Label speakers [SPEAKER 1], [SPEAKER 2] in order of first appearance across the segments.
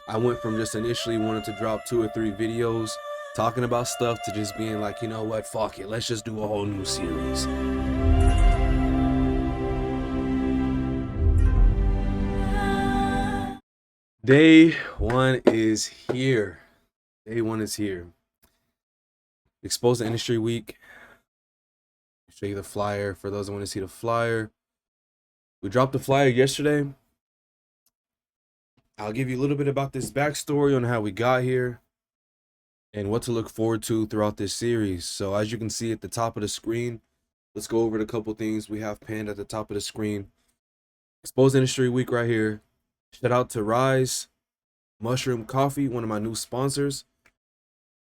[SPEAKER 1] I went from just initially wanting to drop 2 or 3 videos talking about stuff to just being like, you know what, fuck it, let's just do a whole new series. Day one is here. Day one is here. Expose the Industry Week. Show you the flyer for those that want to see the flyer. We dropped the flyer yesterday. I'll give you a little bit about this backstory on how we got here and what to look forward to throughout this series. So as you can see at the top of the screen, let's go over the couple things we have pinned at the top of the screen. Expose Industry Week right here. Shout out to Rise Mushroom Coffee, one of my new sponsors.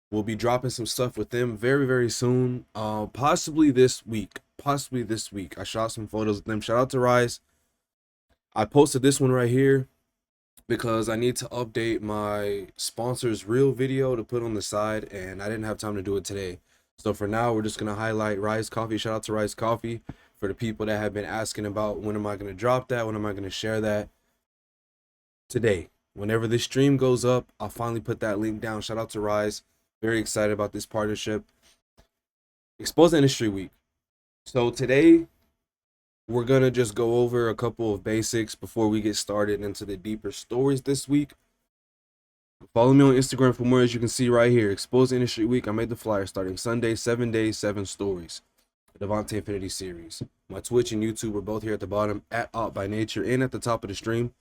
[SPEAKER 1] We'll be dropping some stuff with them very, very soon. Possibly this week. I shot some photos with them. Shout out to Rise. I posted this one right here because I need to update my sponsor's reel video to put on the side, and I didn't have time to do it today. So for now, we're just going to highlight Rise Coffee. Shout out to Rise Coffee for the people that have been asking about when am I going to drop that, when am I going to share that. Today, whenever this stream goes up, I'll finally put that link down. Shout out to Rise. Very excited about this partnership. Expose Industry Week. So today, we're going to just go over a couple of basics before we get started into the deeper stories this week. Follow me on Instagram for more. As you can see right here, Expose Industry Week. I made the flyer starting Sunday, 7 days, 7 stories. The Devonte Infinity series. My Twitch and YouTube are both here at the bottom, at Out by Nature, and at the top of the stream.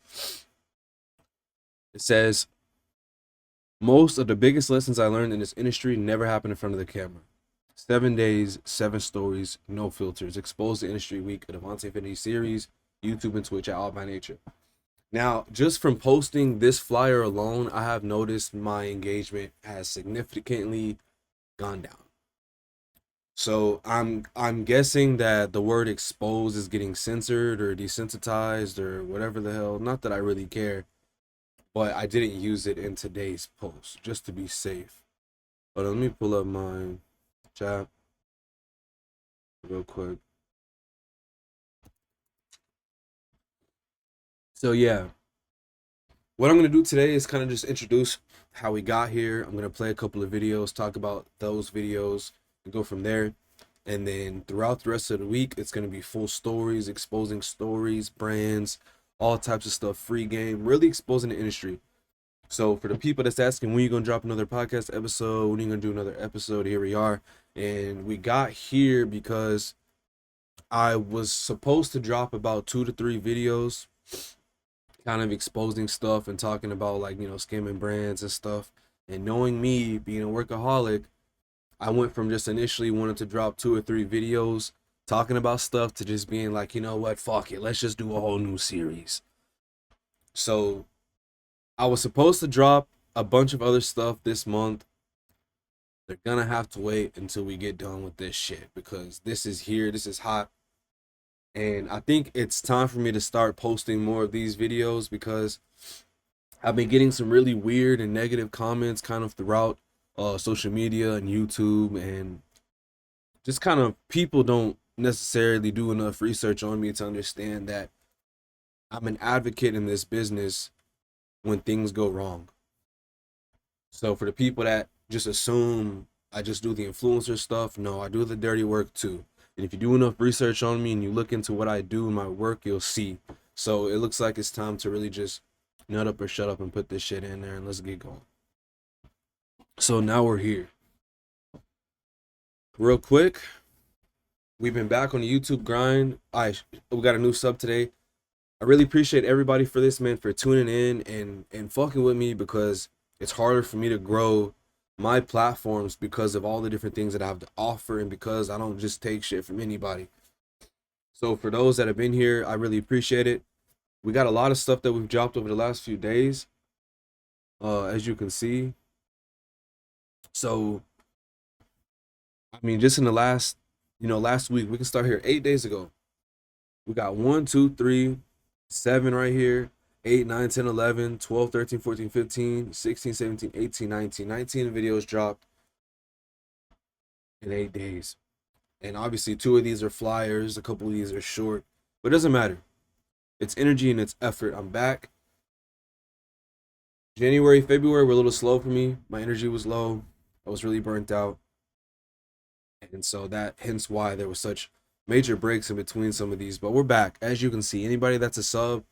[SPEAKER 1] It says, most of the biggest lessons I learned in this industry never happened in front of the camera. 7 days, 7 stories, no filters. Expose the Industry Week, the Devonte Infinity series, YouTube and Twitch at Out by Nature. Now, just from posting this flyer alone, I have noticed my engagement has significantly gone down. So I'm guessing that the word expose is getting censored or desensitized or whatever the hell. Not that I really care, but I didn't use it in today's post just to be safe. But let me pull up my chat real quick. So yeah, what I'm going to do today is kind of just introduce how we got here. I'm going to play a couple of videos, talk about those videos, and go from there. And then throughout the rest of the week, it's going to be full stories, exposing stories, brands, all types of stuff, free game, really exposing the industry. So for the people that's asking when you're going to drop another podcast episode, when you're going to do another episode, here we are. And we got here because I was supposed to drop about 2 to 3 videos kind of exposing stuff and talking about, like, you know, scamming brands and stuff. And knowing me being a workaholic, I went from just initially wanting to drop 2 or 3 videos talking about stuff to just being like, you know what, fuck it, let's just do a whole new series. So I was supposed to drop a bunch of other stuff this month. They're gonna have to wait until we get done with this shit because this is here, this is hot. And I think it's time for me to start posting more of these videos because I've been getting some really weird and negative comments kind of throughout social media and YouTube, and just kind of people don't necessarily do enough research on me to understand that I'm an advocate in this business when things go wrong. So for the people that just assume I just do the influencer stuff, no, I do the dirty work too. And if you do enough research on me and you look into what I do in my work, you'll see. So it looks like it's time to really just nut up or shut up and put this shit in there and let's get going. So now we're here. Real quick, we've been back on the YouTube grind. We got a new sub today. I really appreciate everybody for this, man, for tuning in and fucking with me, because it's harder for me to grow my platforms because of all the different things that I have to offer and because I don't just take shit from anybody. So for those that have been here, I really appreciate it. We got a lot of stuff that we've dropped over the last few days, as you can see. So, I mean, just in the last week, we can start here 8 days ago. We got 1, 2, 3, 7 right here, 8, 9, 10, 11, 12, 13, 14, 15, 16, 17, 18, 19. 19 videos dropped in 8 days. And obviously 2 of these are flyers, a couple of these are short, but it doesn't matter. It's energy and it's effort. I'm back. January, February were a little slow for me. My energy was low. I was really burnt out. And so that hence why there was such major breaks in between some of these. But we're back. As you can see, anybody that's a sub,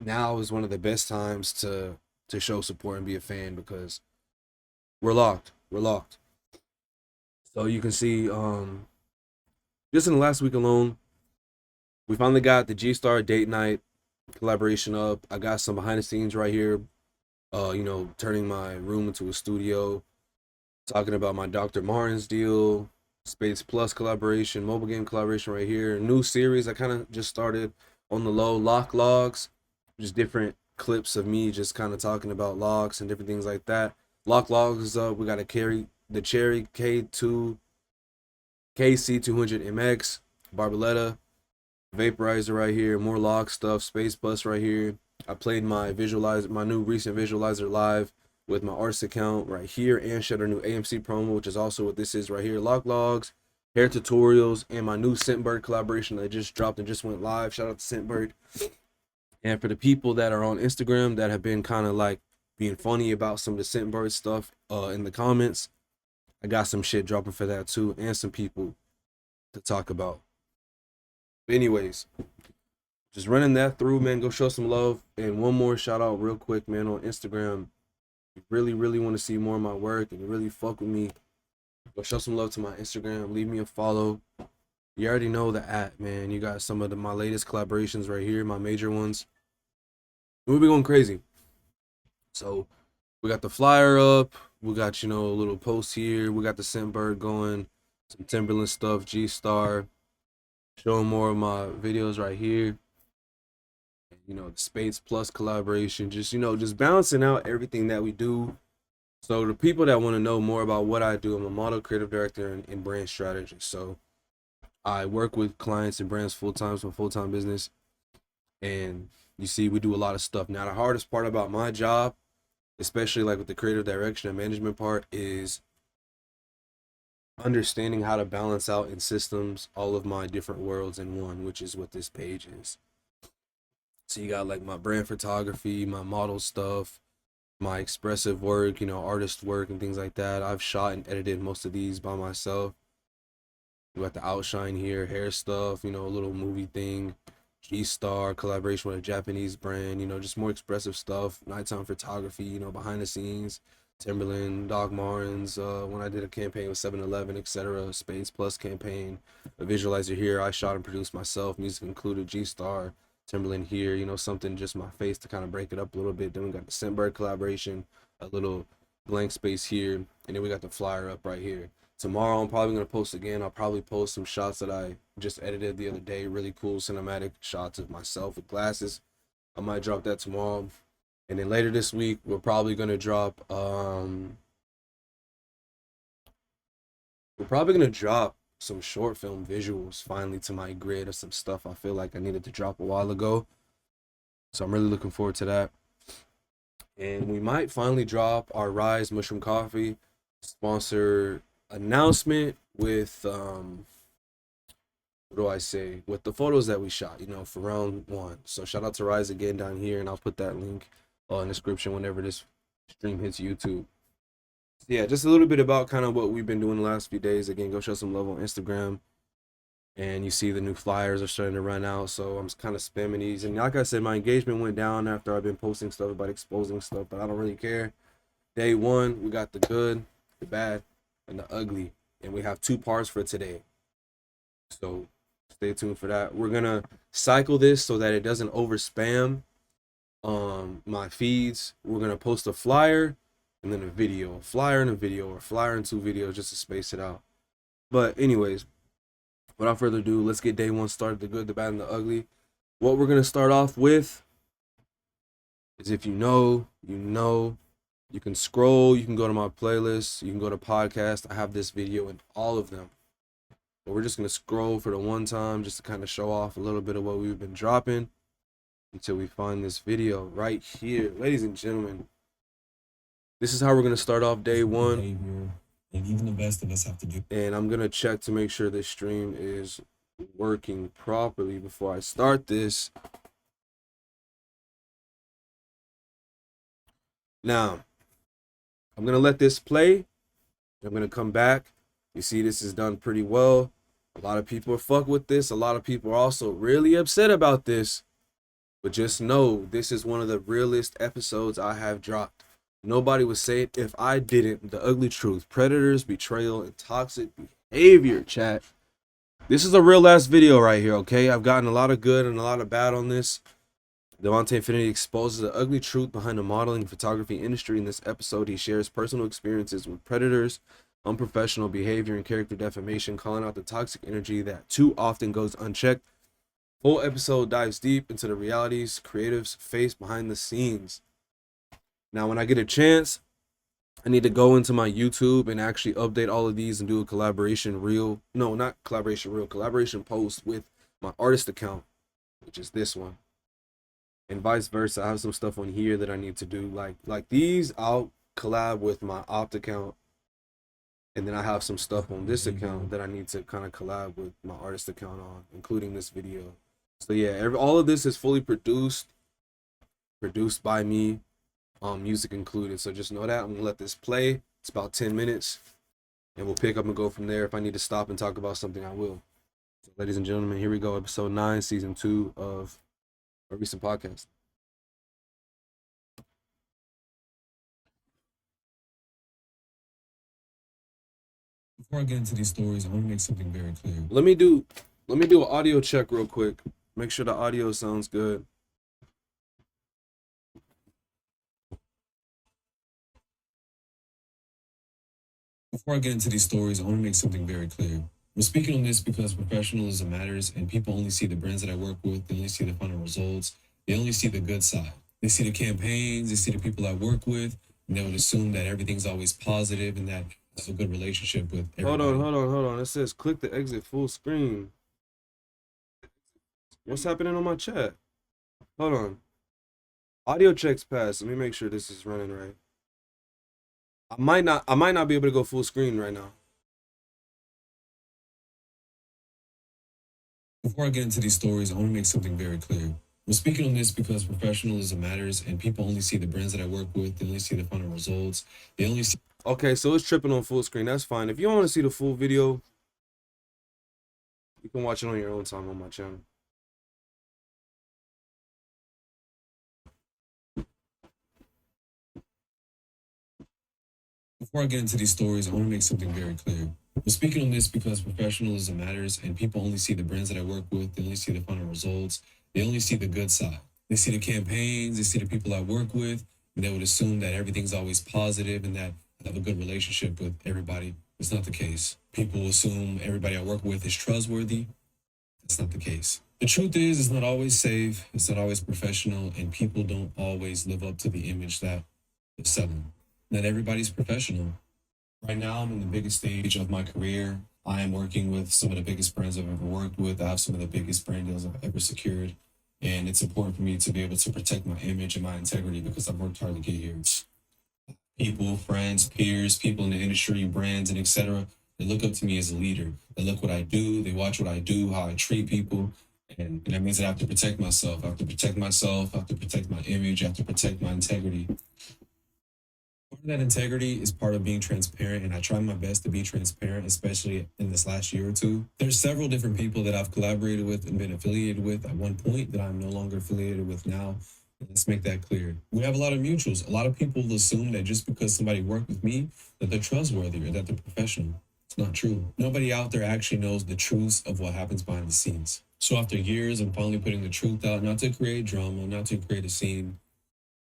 [SPEAKER 1] now is one of the best times to show support and be a fan because we're locked. We're locked. So you can see, just in the last week alone, we finally got the G Star date night collaboration up. I got some behind the scenes right here. Turning my room into a studio, talking about my Dr. Martens deal, Space Plus collaboration, mobile game collaboration right here. New series I kind of just started on the low, lock logs, just different clips of me just kind of talking about locks and different things like that. Lock logs is up. We got to carry the Cherry K2 KC200 MX, Barboletta, Vaporizer right here, more lock stuff, Space Plus right here. I played my new recent visualizer live with my artist account right here, and shared a new AMC promo, which is also what this is right here. Lock logs, hair tutorials, and my new Scentbird collaboration that just dropped and just went live. Shout out to Scentbird. And for the people that are on Instagram that have been kind of like being funny about some of the Scentbird stuff in the comments, I got some shit dropping for that too, and some people to talk about. But anyways, just running that through, man. Go show some love. And one more shout out real quick, man, on Instagram. If you really want to see more of my work and you really fuck with me, go show some love to my Instagram. Leave me a follow. You already know the man. You got some of my latest collaborations right here, my major ones. We'll be going crazy. So we got the flyer up. We got, a little post here. We got the Scentbird going. Some Timberland stuff, G-Star. Showing more of my videos right here. The Space Plus collaboration. Just balancing out everything that we do. So the people that want to know more about what I do, I'm a model, creative director, and brand strategist. So I work with clients and brands full-time, so full-time business. And you see, we do a lot of stuff. Now, the hardest part about my job, especially like with the creative direction and management part, is understanding how to balance out in systems all of my different worlds in one, which is what this page is. So you got like my brand photography, my model stuff, my expressive work, artist work and things like that. I've shot and edited most of these by myself. We got the outshine here, hair stuff, a little movie thing, G-Star collaboration with a Japanese brand, just more expressive stuff, nighttime photography, behind the scenes, Timberland, Doc Martens, when I did a campaign with 7-Eleven, etc., Space Plus campaign, a visualizer here I shot and produced myself, music included, G-Star, Timberland here, something just my face to kind of break it up a little bit. Then we got the Scentbird collaboration, a little blank space here, and then we got the flyer up right here. Tomorrow I'm probably going to post again. I'll probably post some shots that I just edited the other day, really cool cinematic shots of myself with glasses. I might drop that tomorrow. And then later this week we're probably going to drop some short film visuals finally to my grid of some stuff I feel like I needed to drop a while ago. So I'm really looking forward to that. And we might finally drop our Rise Mushroom Coffee sponsor announcement with what do I say, with the photos that we shot, for round one. So shout out to Rise again down here, and I'll put that link in the description whenever this stream hits YouTube. Yeah, just a little bit about kind of what we've been doing the last few days. Again, go show some love on Instagram. And you see the new flyers are starting to run out, so I'm kind of spamming these. And like I said, my engagement went down after I've been posting stuff about exposing stuff, but I don't really care. Day one, we got the good, the bad, and the ugly, and we have 2 parts for today. So stay tuned for that. We're gonna cycle this so that it doesn't over spam my feeds. We're gonna post a flyer and then a video, a flyer and a video, or a flyer and 2 videos just to space it out. But anyways, without further ado, let's get day one started, the good, the bad, and the ugly. What we're gonna start off with is, if you know, you can scroll, you can go to my playlist, you can go to podcast. I have this video in all of them. But we're just going to scroll for the one time just to kind of show off a little bit of what we've been dropping until we find this video right here. Ladies and gentlemen, this is how we're going to start off day one.
[SPEAKER 2] Behavior, and even the best of us have to do.
[SPEAKER 1] And I'm going to check to make sure this stream is working properly before I start this. Now, I'm going to let this play. I'm going to come back. You see, this is done pretty well. A lot of people are fuck with this. A lot of people are also really upset about this. But just know, this is one of the realest episodes I have dropped. Nobody would say it if I didn't. The ugly truth. Predators, betrayal, and toxic behavior, chat. This is a real ass video right here, okay? I've gotten a lot of good and a lot of bad on this. Devonte Infinity exposes the ugly truth behind the modeling and photography industry. In this episode, he shares personal experiences with predators, unprofessional behavior, and character defamation, calling out the toxic energy that too often goes unchecked. Whole episode dives deep into the realities creatives face behind the scenes. Now, when I get a chance, I need to go into my YouTube and actually update all of these and do a collaboration reel. No, not collaboration reel, collaboration post with my artist account, which is this one. And vice versa. I have some stuff on here that I need to do. Like these, I'll collab with my opt account. And then I have some stuff on this account that I need to kind of collab with my artist account on, including this video. So yeah, all of this is fully produced by me, music included. So just know that. I'm gonna let this play. It's about 10 minutes, and we'll pick up and go from there. If I need to stop and talk about something, I will. So, ladies and gentlemen, here we go. Episode 9, season 2 of a recent podcast.
[SPEAKER 2] Before I get into these stories, I want to make something very clear.
[SPEAKER 1] Let me do an audio check real quick. Make sure the audio sounds good.
[SPEAKER 2] Before I get into these stories, I want to make something very clear. I'm speaking on this because professionalism matters, and people only see the brands that I work with. They only see the final results. They only see the good side. They see the campaigns. They see the people I work with, and they would assume that everything's always positive and that I have a good relationship with everybody.
[SPEAKER 1] Hold on. It says click to exit full screen. What's happening on my chat? Hold on. Audio checks passed. Let me make sure this is running right. I might not be able to go full screen right now.
[SPEAKER 2] Before I get into these stories, I want to make something very clear. I'm speaking on this because professionalism matters, and people only see the brands that I work with. They only see the final results. They only see.
[SPEAKER 1] Okay, so it's tripping on full screen. That's fine. If you don't want to see the full video, you can watch it on your own time on my channel.
[SPEAKER 2] Before I get into these stories, I want to make something very clear. I'm speaking on this because professionalism matters, and people only see the brands that I work with. They only see the final results. They only see the good side. They see the campaigns. They see the people I work with, and they would assume that everything's always positive and that I have a good relationship with everybody. It's not the case. People assume everybody I work with is trustworthy. That's not the case. The truth is, it's not always safe. It's not always professional, and people don't always live up to the image that they're selling. Not everybody's professional. Right now, I'm in the biggest stage of my career. I am working with some of the biggest brands I've ever worked with. I have some of the biggest brand deals I've ever secured. And it's important for me to be able to protect my image and my integrity because I've worked hard to get here. People, friends, peers, people in the industry, brands, and etc. They look up to me as a leader. They look what I do. They watch what I do, how I treat people. And that means that I have to protect myself. I have to protect myself. I have to protect my image. I have to protect my integrity. Part of that integrity is part of being transparent, and I try my best to be transparent, especially in this last year or two. There's several different people that I've collaborated with and been affiliated with at one point that I'm no longer affiliated with now. Let's make that clear. We have a lot of mutuals. A lot of people assume that just because somebody worked with me, that they're trustworthy or that they're professional. It's not true. Nobody out there actually knows the truth of what happens behind the scenes. So after years, I'm finally putting the truth out, not to create drama, not to create a scene,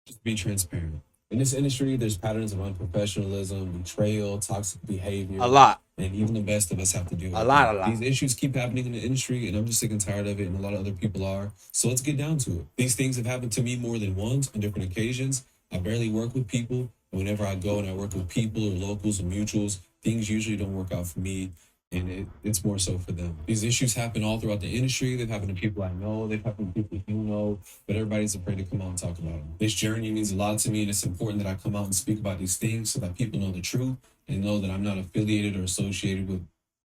[SPEAKER 2] just be transparent. In this industry, there's patterns of unprofessionalism, betrayal, toxic behavior.
[SPEAKER 1] A lot.
[SPEAKER 2] And even the best of us have to deal with
[SPEAKER 1] A lot.
[SPEAKER 2] These issues keep happening in the industry, and I'm just sick and tired of it, and a lot of other people are. So let's get down to it. These things have happened to me more than once on different occasions. I barely work with people. And whenever I go and I work with people or locals or mutuals, things usually don't work out for me. And it's more so for them. These issues happen all throughout the industry. They've happened to people I know. They've happened to people you know. But everybody's afraid to come out and talk about them. This journey means a lot to me, and it's important that I come out and speak about these things so that people know the truth and know that I'm not affiliated or associated with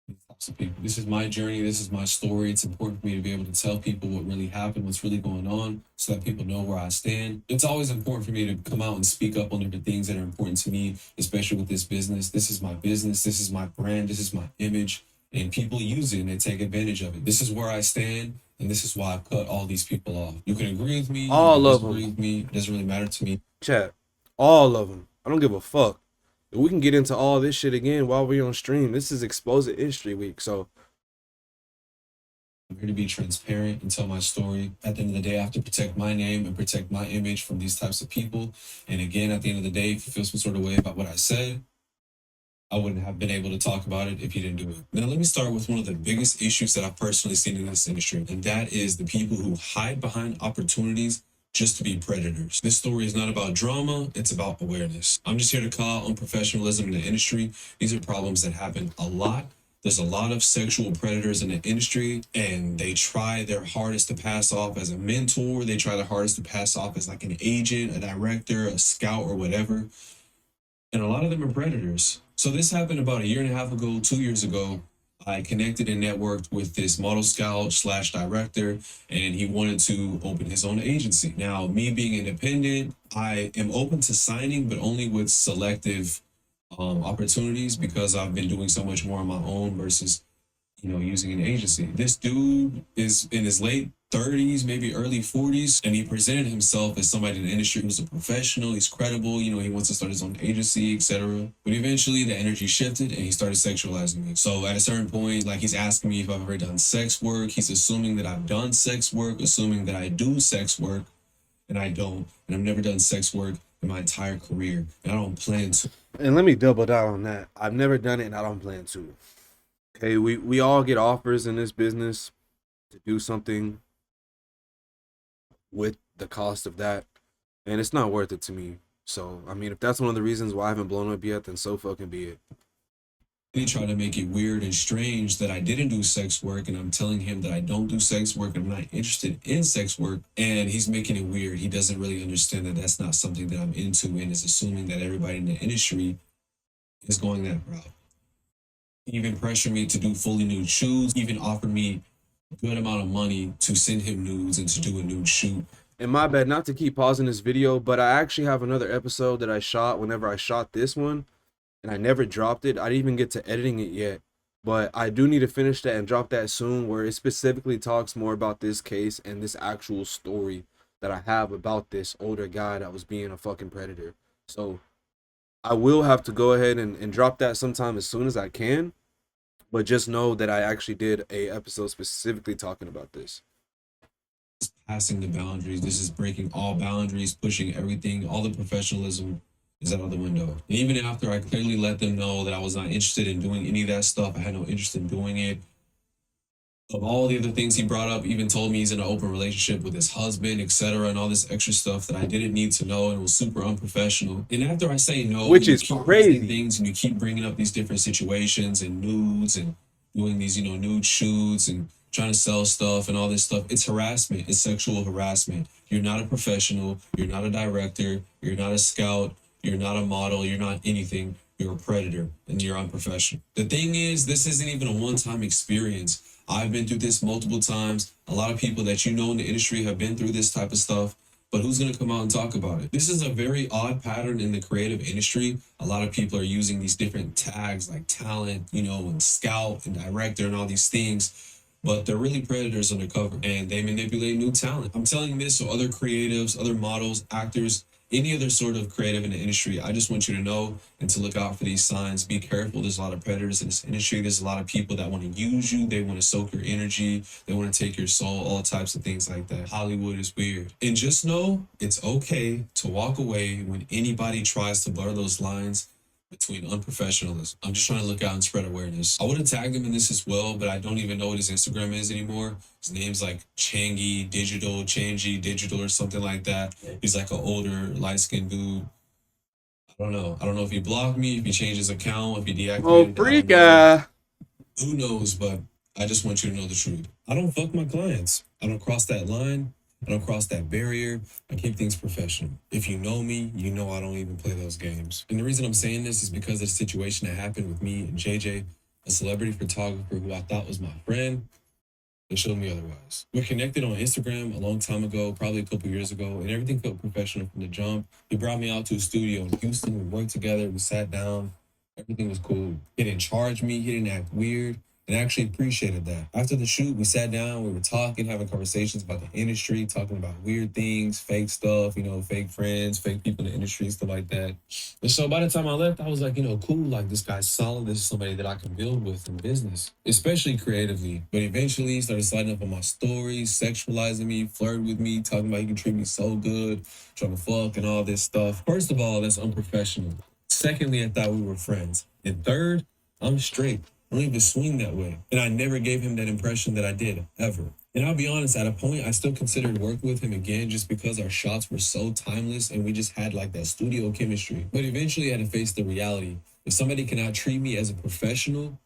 [SPEAKER 2] these types of people. This is my journey. This is my story. It's important for me to be able to tell people what really happened, what's really going on, so that people know where I stand. It's always important for me to come out and speak up on different things that are important to me, especially with this business. This is my business. This is my brand. This is my image. And people use it and they take advantage of it. This is where I stand. And this is why I cut all these people off. You can agree with me. You can
[SPEAKER 1] All of
[SPEAKER 2] disagree
[SPEAKER 1] them.
[SPEAKER 2] with me. It doesn't really matter to me.
[SPEAKER 1] Chat. All of them. I don't give a fuck. We can get into all this shit again while we're on stream. This is Exposed History Week, so
[SPEAKER 2] I'm here to be transparent and tell my story. At the end of the day, I have to protect my name and protect my image from these types of people. And again, at the end of the day, if you feel some sort of way about what I said, I wouldn't have been able to talk about it if you didn't do it. Now, let me start with one of the biggest issues that I've personally seen in this industry, and that is the people who hide behind opportunities just to be predators. This story is not about drama, it's about awareness. I'm just here to call out unprofessionalism in the industry. These are problems that happen a lot. There's a lot of sexual predators in the industry, and they try their hardest to pass off as a mentor. They try their hardest to pass off as like an agent, a director, a scout, or whatever. And a lot of them are predators. So this happened about a year and a half ago, 2 years ago. I connected and networked with this model scout slash director, and he wanted to open his own agency. Now, me being independent, I am open to signing, but only with selective opportunities because I've been doing so much more on my own versus using an agency. This dude is in his late 30s, maybe early 40s, and he presented himself as somebody in the industry who's a professional, he's credible, he wants to start his own agency, etc. But eventually the energy shifted and he started sexualizing me. So at a certain point, like, he's asking me if I've ever done sex work. He's assuming that I've done sex work, assuming that I do sex work, and I don't. And I've never done sex work in my entire career, and I don't plan to.
[SPEAKER 1] and let me double down on that. I've never done it and I don't plan to. Okay, we all get offers in this business to do something with the cost of that, and it's not worth it to me. So, I mean, if that's one of the reasons why I haven't blown up yet, then so fucking be it.
[SPEAKER 2] He tried to make it weird and strange that I didn't do sex work, and I'm telling him that I don't do sex work and I'm not interested in sex work, and he's making it weird. He doesn't really understand that that's not something that I'm into, and is assuming that everybody in the industry is going that route. He even pressured me to do fully nude shoots, even offered me a good amount of money to send him nudes and to do a nude shoot.
[SPEAKER 1] And my bad, not to keep pausing this video, but I actually have another episode that I shot whenever I shot this one, and I never dropped it. I didn't even get to editing it yet, but I do need to finish that and drop that soon, where it specifically talks more about this case and this actual story that I have about this older guy that was being a fucking predator. So I will have to go ahead and drop that sometime as soon as I can, but just know that I actually did a episode specifically talking about this.
[SPEAKER 2] Passing the boundaries. This is breaking all boundaries, pushing everything. All the professionalism is out of the window. And even after I clearly let them know that I was not interested in doing any of that stuff, I had no interest in doing it. Of all the other things he brought up, even told me he's in an open relationship with his husband, etc., and all this extra stuff that I didn't need to know, and it was super unprofessional. And after I say no,
[SPEAKER 1] Which
[SPEAKER 2] you
[SPEAKER 1] is
[SPEAKER 2] keep
[SPEAKER 1] crazy.
[SPEAKER 2] saying things, and you keep bringing up these different situations and nudes and doing these, nude shoots and trying to sell stuff and all this stuff. It's harassment. It's sexual harassment. You're not a professional. You're not a director. You're not a scout. You're not a model. You're not anything. You're a predator and you're unprofessional. The thing is, this isn't even a one-time experience. I've been through this multiple times. A lot of people that in the industry have been through this type of stuff, but who's going to come out and talk about it? This is a very odd pattern in the creative industry. A lot of people are using these different tags like talent, and scout and director and all these things, but they're really predators undercover and they manipulate new talent. I'm telling this so other creatives, other models, actors, any other sort of creative in the industry, I just want you to know and to look out for these signs. Be careful. There's a lot of predators in this industry. There's a lot of people that want to use you. They want to soak your energy. They want to take your soul, all types of things like that. Hollywood is weird. And just know it's okay to walk away when anybody tries to blur those lines between unprofessionalism. I'm just trying to look out and spread awareness. I would have tagged him in this as well, but I don't even know what his Instagram is anymore. His name's like Changy Digital or something like that. He's like an older, light-skinned dude. I don't know. I don't know if he blocked me, if he changed his account, if he deactivated
[SPEAKER 1] Oh,
[SPEAKER 2] it. I don't
[SPEAKER 1] freak
[SPEAKER 2] know. Who knows, but I just want you to know the truth. I don't fuck my clients. I don't cross that line. I don't cross that barrier. I keep things professional. If you know me, you know I don't even play those games. And the reason I'm saying this is because of the situation that happened with me and JJ. a celebrity photographer who I thought was my friend, they showed me otherwise. We connected on Instagram a long time ago, probably a couple years ago, and everything felt professional from the jump. He brought me out to a studio in Houston. We worked together. We sat down. Everything was cool. He didn't charge me. He didn't act weird. And I actually appreciated that. After the shoot, we sat down. We were talking, having conversations about the industry, talking about weird things, fake stuff, fake friends, fake people in the industry, stuff like that. And so by the time I left, I was like, cool. Like, this guy's solid. This is somebody that I can build with in business, especially creatively. But eventually, he started sliding up on my stories, sexualizing me, flirting with me, talking about he can treat me so good, trying to fuck and all this stuff. First of all, that's unprofessional. Secondly, I thought we were friends. And third, I'm straight. I don't even swing that way. And I never gave him that impression that I did, ever. And I'll be honest, at a point, I still considered working with him again just because our shots were so timeless and we just had like that studio chemistry. But eventually, I had to face the reality. If somebody cannot treat me as a professional,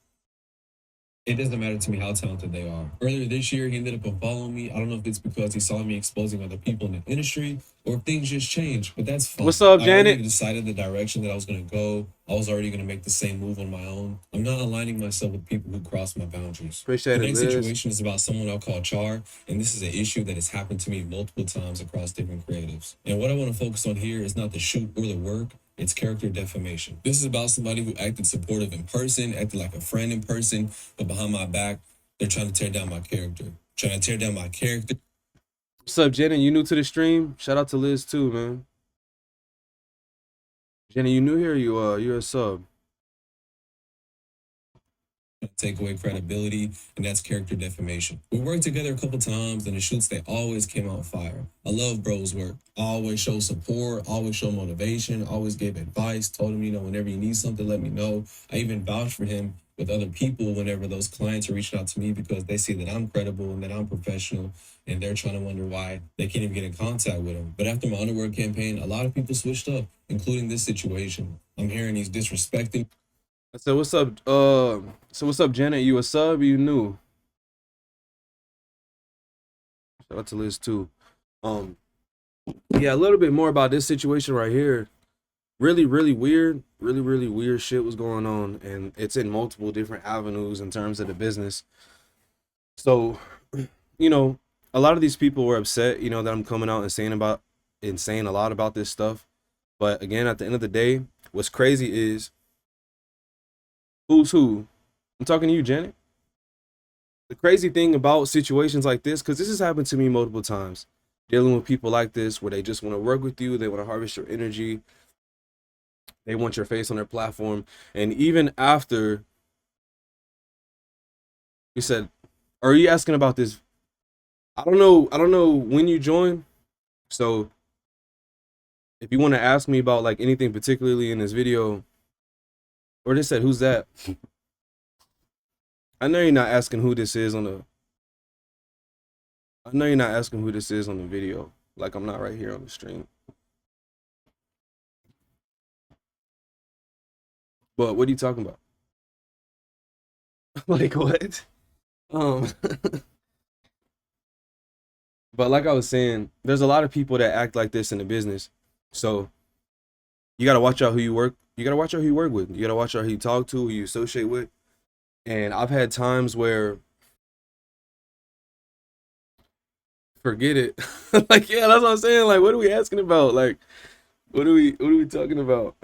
[SPEAKER 2] it doesn't matter to me how talented they are. Earlier this year, he ended up unfollowing me. I don't know if it's because he saw me exposing other people in the industry or if things just changed, but that's fine.
[SPEAKER 1] What's up,
[SPEAKER 2] I already
[SPEAKER 1] Janet?
[SPEAKER 2] decided the direction that I was going to go. I was already going to make the same move on my own. I'm not aligning myself with people who cross my boundaries. The
[SPEAKER 1] Appreciate it,
[SPEAKER 2] next
[SPEAKER 1] Liz.
[SPEAKER 2] situation is about someone I'll call Char, and this is an issue that has happened to me multiple times across different creatives. And what I want to focus on here is not the shoot or the work, it's character defamation. This is about somebody who acted supportive in person, acted like a friend in person, but behind my back, they're trying to tear down my character. Trying to tear down my character.
[SPEAKER 1] What's up, Janet? You new to the stream? Shout out to Liz too, man. Janet, you new here? You're a sub.
[SPEAKER 2] Take away credibility, and that's character defamation. We worked together a couple times, and the shoots, they always came out fire. I love bro's work. I always show support, always show motivation, always gave advice, told him, whenever you need something, let me know. I even vouched for him with other people whenever those clients are reaching out to me because they see that I'm credible and that I'm professional, and they're trying to wonder why they can't even get in contact with him. But after my underwear campaign, a lot of people switched up, including this situation. I'm hearing he's disrespecting.
[SPEAKER 1] I said, what's up? So what's up, Janet? You a sub? You new? Shout out to Liz too. Yeah, a little bit more about this situation right here. Really, really weird. Really weird shit was going on, and it's in multiple different avenues in terms of the business. So, you know, a lot of these people were upset, that I'm coming out and saying a lot about this stuff. But again, at the end of the day, what's crazy is who's who. I'm talking to you, Janet. The crazy thing about situations like this, because this has happened to me multiple times, dealing with people like this where they just want to work with you, they want to harvest your energy, they want your face on their platform, and even after you said, are you asking about this? I don't know when you joined, so if you want to ask me about like anything particularly in this video, or just said who's that, I know you're not asking who this is on the I know you're not asking who this is on the video. Like, I'm not right here on the stream. But what are you talking about? Like, what? Um, but like I was saying, there's a lot of people that act like this in the business. So you gotta watch out who you work. You gotta watch out who you work with. You gotta watch out who you talk to, who you associate with. And I've had times where forget it. Like, yeah, that's what I'm saying. Like, what are we asking about? Like, what are we talking about?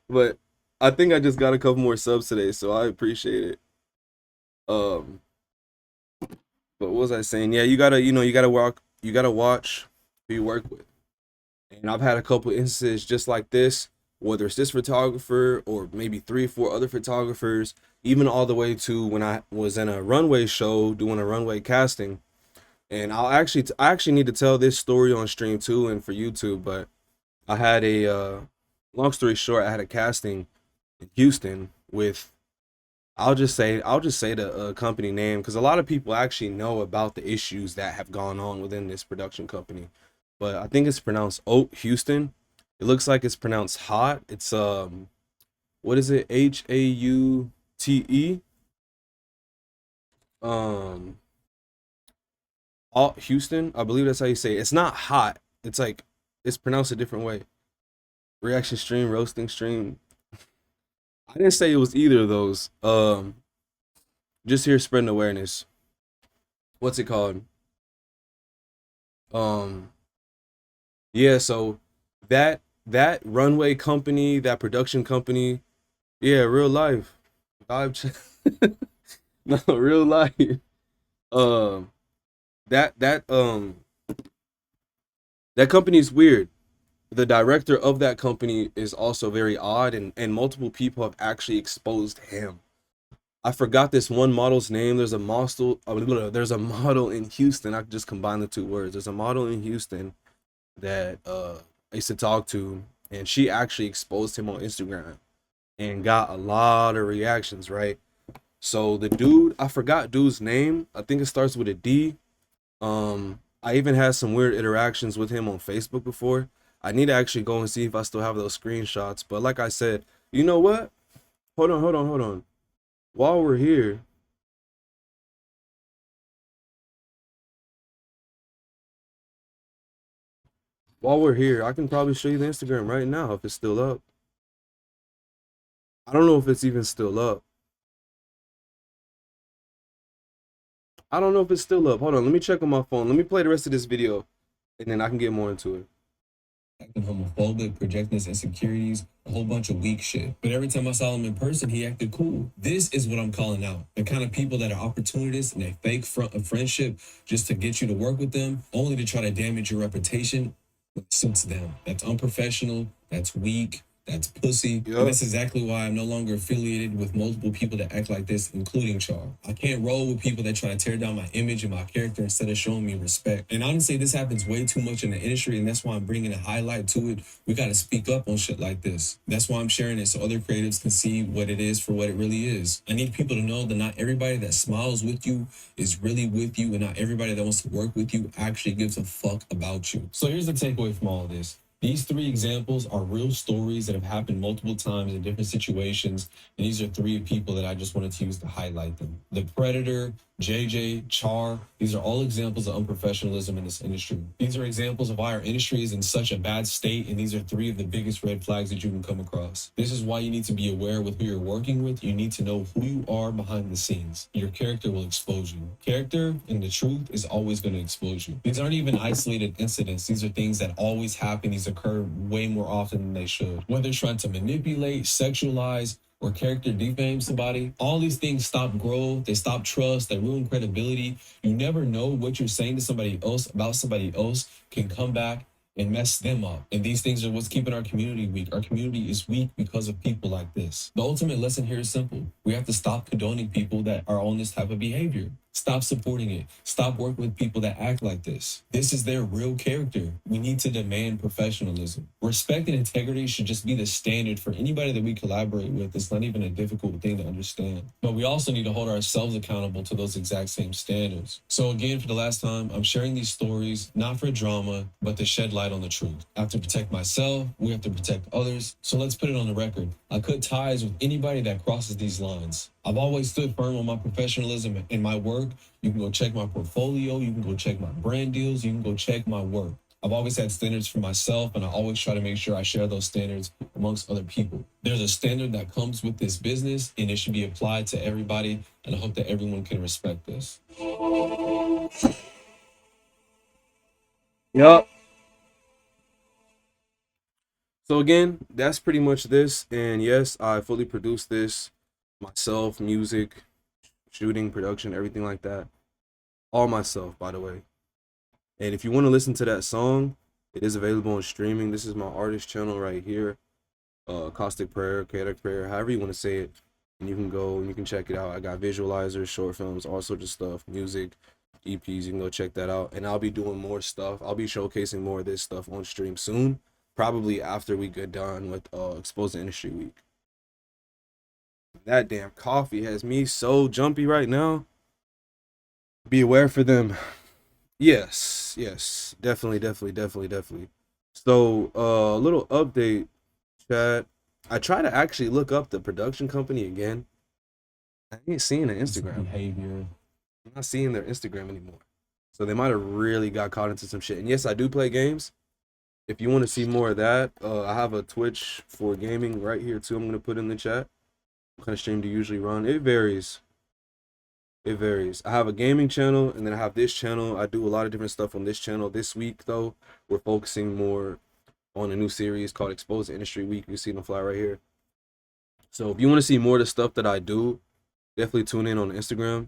[SPEAKER 1] But I think I just got a couple more subs today, so I appreciate it. Um, but what was I saying? Yeah, you gotta watch who you work with. And I've had a couple instances just like this, whether it's this photographer or maybe 3 or 4 other photographers, even all the way to when I was in a runway show doing a runway casting. And I actually need to tell this story on stream too and for YouTube. But I had long story short, I had a casting in Houston with I'll just say the company name because a lot of people actually know about the issues that have gone on within this production company. But I think it's pronounced Oak Houston. It looks like it's pronounced hot. It's what is it? Haute. Um Alt Houston. I believe that's how you say it. It's not hot. It's like it's pronounced a different way. Reaction stream, roasting stream. I didn't say it was either of those. Just here spreading awareness. What's it called? Um, yeah, so that runway company, that production company, yeah, real life. Vibe no, real life. Um, that company is weird. The director of that company is also very odd, and multiple people have actually exposed him. I forgot this one model's name. There's a model in Houston. I could just combine the two words. There's a model in Houston that I used to talk to, and she actually exposed him on Instagram and got a lot of reactions, right? So the dude, I forgot dude's name. I think it starts with a D. I even had some weird interactions with him on Facebook before. I need to actually go and see if I still have those screenshots. But like I said, you know what? Hold on. While we're here, I can probably show you the Instagram right now if it's still up. I don't know if it's even still up. I don't know if it's still up. Hold on, let me check on my phone. Let me play the rest of this video, and then I can get more into it.
[SPEAKER 2] Acting homophobic, projecting his insecurities, a whole bunch of weak shit. But every time I saw him in person, he acted cool. This is what I'm calling out. The kind of people that are opportunists and they fake a friendship just to get you to work with them, only to try to damage your reputation when it suits them. That's unprofessional, that's weak, that's pussy. And
[SPEAKER 1] Yup.
[SPEAKER 2] that's exactly why I'm no longer affiliated with multiple people that act like this, including Char. I can't roll with people that try to tear down my image and my character instead of showing me respect. And honestly, this happens way too much in the industry, and that's why I'm bringing a highlight to it. We got to speak up on shit like this. That's why I'm sharing it so other creatives can see what it is for what it really is. I need people to know that not everybody that smiles with you is really with you, and not everybody that wants to work with you actually gives a fuck about you. So here's the takeaway from all of this. These three examples are real stories that have happened multiple times in different situations, and these are three people that I just wanted to use to highlight them. The Predator, JJ, Char, these are all examples of unprofessionalism in this industry. These are examples of why our industry is in such a bad state, and these are three of the biggest red flags that you can come across. This is why you need to be aware with who you're working with. You need to know who you are behind the scenes. Your character will expose you. Character and the truth is always going to expose you. These aren't even isolated incidents. These are things that always happen. These occur way more often than they should. Whether it's trying to manipulate, sexualize, or character defame somebody, all these things stop growth, they stop trust, they ruin credibility. You never know what you're saying to somebody else about somebody else can come back and mess them up. And these things are what's keeping our community weak. Our community is weak because of people like this. The ultimate lesson here is simple. We have to stop condoning people that are on this type of behavior. Stop supporting it. Stop working with people that act like this. This is their real character. We need to demand professionalism. Respect and integrity should just be the standard for anybody that we collaborate with. It's not even a difficult thing to understand. But we also need to hold ourselves accountable to those exact same standards. So again, for the last time, I'm sharing these stories, not for drama, but to shed light on the truth. I have to protect myself. We have to protect others. So let's put it on the record. I cut ties with anybody that crosses these lines. I've always stood firm on my professionalism and my work. You can go check my portfolio. You can go check my brand deals. You can go check my work. I've always had standards for myself, and I always try to make sure I share those standards amongst other people. There's a standard that comes with this business, and it should be applied to everybody, and I hope that everyone can respect this.
[SPEAKER 1] Yup. So again, that's pretty much this. And yes, I fully produced this myself, music, shooting, production, everything like that. All myself, by the way. And if you want to listen to that song, it is available on streaming. This is my artist channel right here. Caustic Prayer, Chaotic Prayer, however you want to say it. And you can go and you can check it out. I got visualizers, short films, all sorts of stuff, music, EPs. You can go check that out. And I'll be doing more stuff. I'll be showcasing more of this stuff on stream soon. Probably after we get done with Exposed Industry Week. That damn coffee has me so jumpy right now. Be aware for them. Yes. Definitely. So, a little update, chat. I try to actually look up the production company again. I ain't seeing their Instagram.
[SPEAKER 2] Behavior.
[SPEAKER 1] I'm not seeing their Instagram anymore. So they might have really got caught into some shit. And yes, I do play games. If you want to see more of that, I have a Twitch for gaming right here too. I'm gonna put in the chat. What kind of stream do you usually run? It varies. It varies. I have a gaming channel and then I have this channel. I do a lot of different stuff on this channel. This week though, we're focusing more on a new series called Expose the Industry Week. You see the fly right here. So if you want to see more of the stuff that I do, definitely tune in on Instagram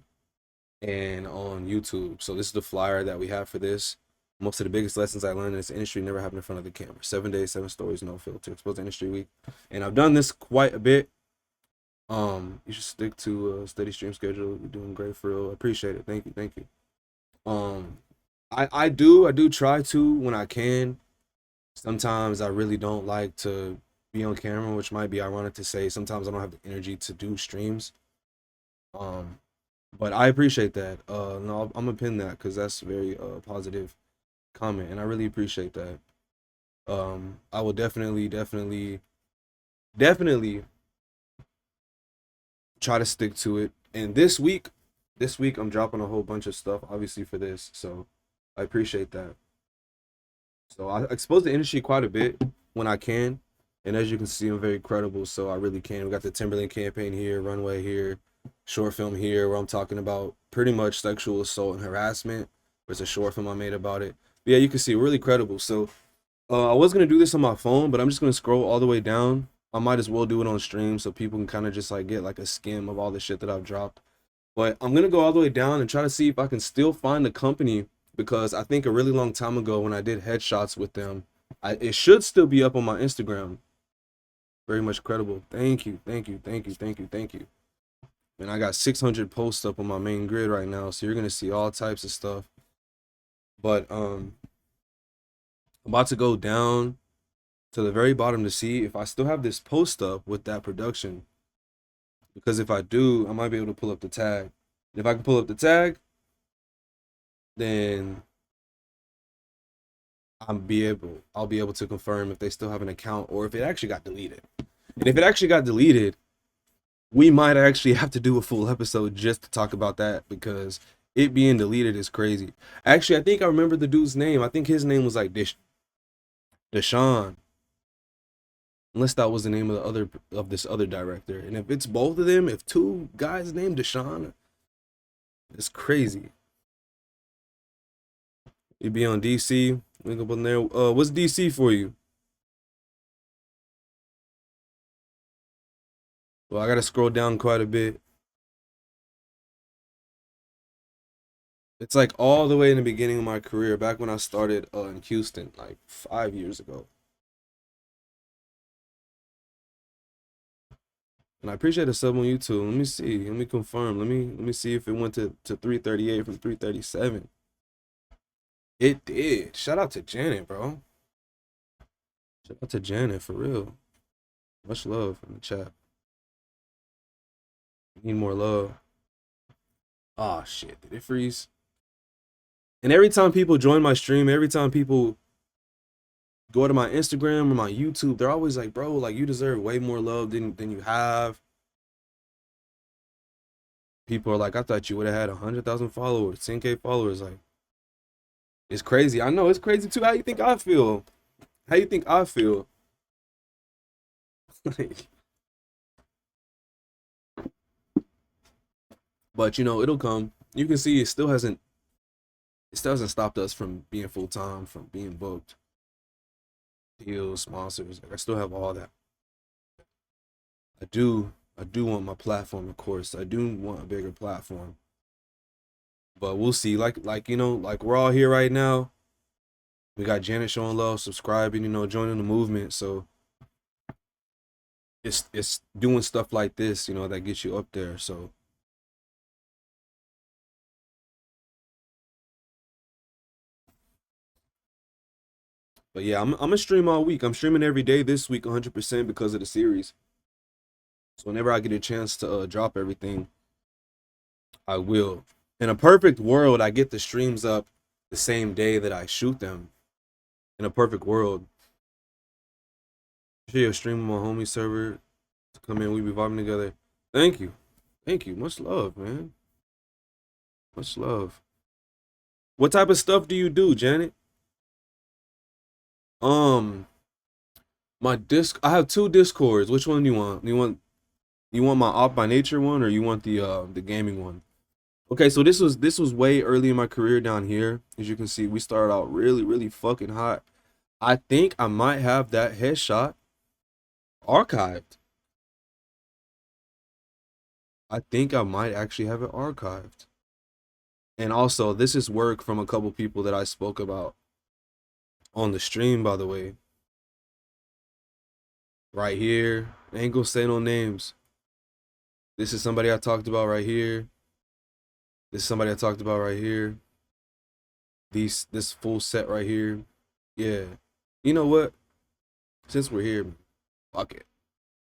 [SPEAKER 1] and on YouTube. So this is the flyer that we have for this. Most of the biggest lessons I learned in this industry never happened in front of the camera. 7 days, 7 stories, no filter. Expose the Industry Week. And I've done this quite a bit. You should stick to a steady stream schedule. You're doing great for real. I appreciate it. Thank you, thank you. Um, I do try to when I can. Sometimes I really don't like to be on camera, which might be ironic to say. Sometimes I don't have the energy to do streams. Um, but I appreciate that. No, I'm gonna pin that because that's a very positive comment, and I really appreciate that. I will definitely try to stick to it. And this week I'm dropping a whole bunch of stuff, obviously for this, so I appreciate that. So I expose the industry quite a bit when I can, and as you can see, I'm very credible, so I really can. We got the Timberland campaign here, runway here, short film here, where I'm talking about pretty much sexual assault and harassment. There's a short film I made about it. But yeah, you can see really credible. So I was gonna do this on my phone, but I'm just gonna scroll all the way down. I might as well do it on stream so people can kind of just like get like a skim of all the shit that I've dropped. But I'm gonna go all the way down and try to see if I can still find the company because I think a really long time ago when I did headshots with them, it should still be up on my Instagram. Very much credible. Thank you, thank you, thank you, thank you, thank you. And I got 600 posts up on my main grid right now, so you're gonna see all types of stuff. But I'm about to go down to the very bottom to see if I still have this post up with that production. Because if I do, I might be able to pull up the tag. And if I can pull up the tag, then I'll be able to confirm if they still have an account or if it actually got deleted. And if it actually got deleted, we might actually have to do a full episode just to talk about that because it being deleted is crazy. Actually, I think I remember the dude's name. I think his name was like Deshaun. Unless that was the name of this other director. And if it's both of them, if two guys named Deshaun, it's crazy. You'd be on DC. Link up on there. What's DC for you? Well, I gotta scroll down quite a bit. It's like all the way in the beginning of my career, back when I started in Houston, like 5 years ago. And I appreciate the sub on YouTube. Let me see. Let me confirm. Let me see if it went to 338 from 337. It did. Shout out to Janet, bro. Shout out to Janet for real. Much love in the chat. Need more love. Ah, shit. Did it freeze? And every time people join my stream, every time people go to my Instagram or my YouTube, they're always like, bro, like you deserve way more love than you have. People are like, I thought you would have had 100,000 followers, 10K followers. Like, it's crazy. I know it's crazy too. How you think I feel? How you think I feel? But you know, it'll come. You can see it still hasn't stopped us from being full time, from being booked, deals, sponsors. Like I still have all that. I do want my platform, of course. I do want a bigger platform. But we'll see. Like you know, like we're all here right now. We got Janet showing love, subscribing, you know, joining the movement. So it's doing stuff like this, you know, that gets you up there. So but yeah, I'm gonna stream all week. I'm streaming every day this week 100% because of the series. So whenever I get a chance to drop everything, I will. In a perfect world, I get the streams up the same day that I shoot them. In a perfect world. Share a stream on my homie server to come in. We be vibing together. Thank you. Thank you. Much love, man. Much love. What type of stuff do you do, Janet? Um, I have two Discords. Which one do you want? You want my off by nature one or you want the gaming one? Okay, so this was way early in my career down here. As you can see, we started out really, really fucking hot. I think I might have that headshot archived. I think I might actually have it archived. And also, this is work from a couple people that I spoke about on the stream, by the way. Right here. I ain't gonna say no names. This is somebody I talked about right here. This is somebody I talked about right here. This full set right here. Yeah. You know what? Since we're here, fuck it.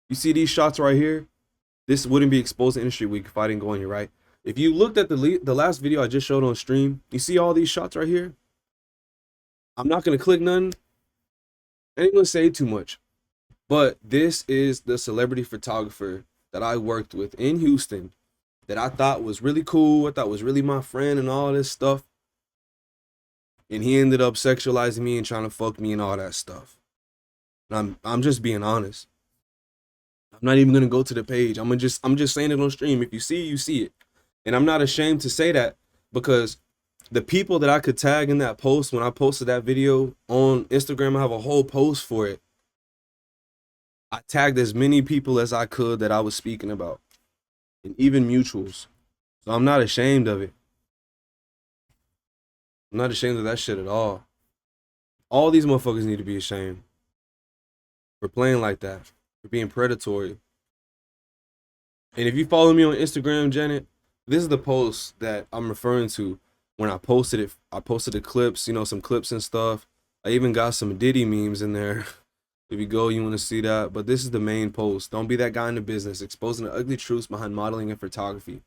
[SPEAKER 1] You see these shots right here? This wouldn't be exposed to industry week if I didn't go in here, right? If you looked at the last video I just showed on stream, you see all these shots right here? I'm not gonna click none. I ain't gonna say too much. But this is the celebrity photographer that I worked with in Houston that I thought was really cool. I thought was really my friend and all this stuff. And he ended up sexualizing me and trying to fuck me and all that stuff. And I'm just being honest. I'm not even gonna go to the page. I'm just saying it on stream. If you see it, you see it. And I'm not ashamed to say that because the people that I could tag in that post when I posted that video on Instagram, I have a whole post for it. I tagged as many people as I could that I was speaking about, and even mutuals. So I'm not ashamed of it. I'm not ashamed of that shit at all. All these motherfuckers need to be ashamed for playing like that, for being predatory. And if you follow me on Instagram, Janet, this is the post that I'm referring to when I posted it. I posted the clips, some clips and stuff. I even got some Diddy memes in there. If you go, you want to see that. But this is the main post. Don't be that guy in the business, exposing the ugly truths behind modeling and photography.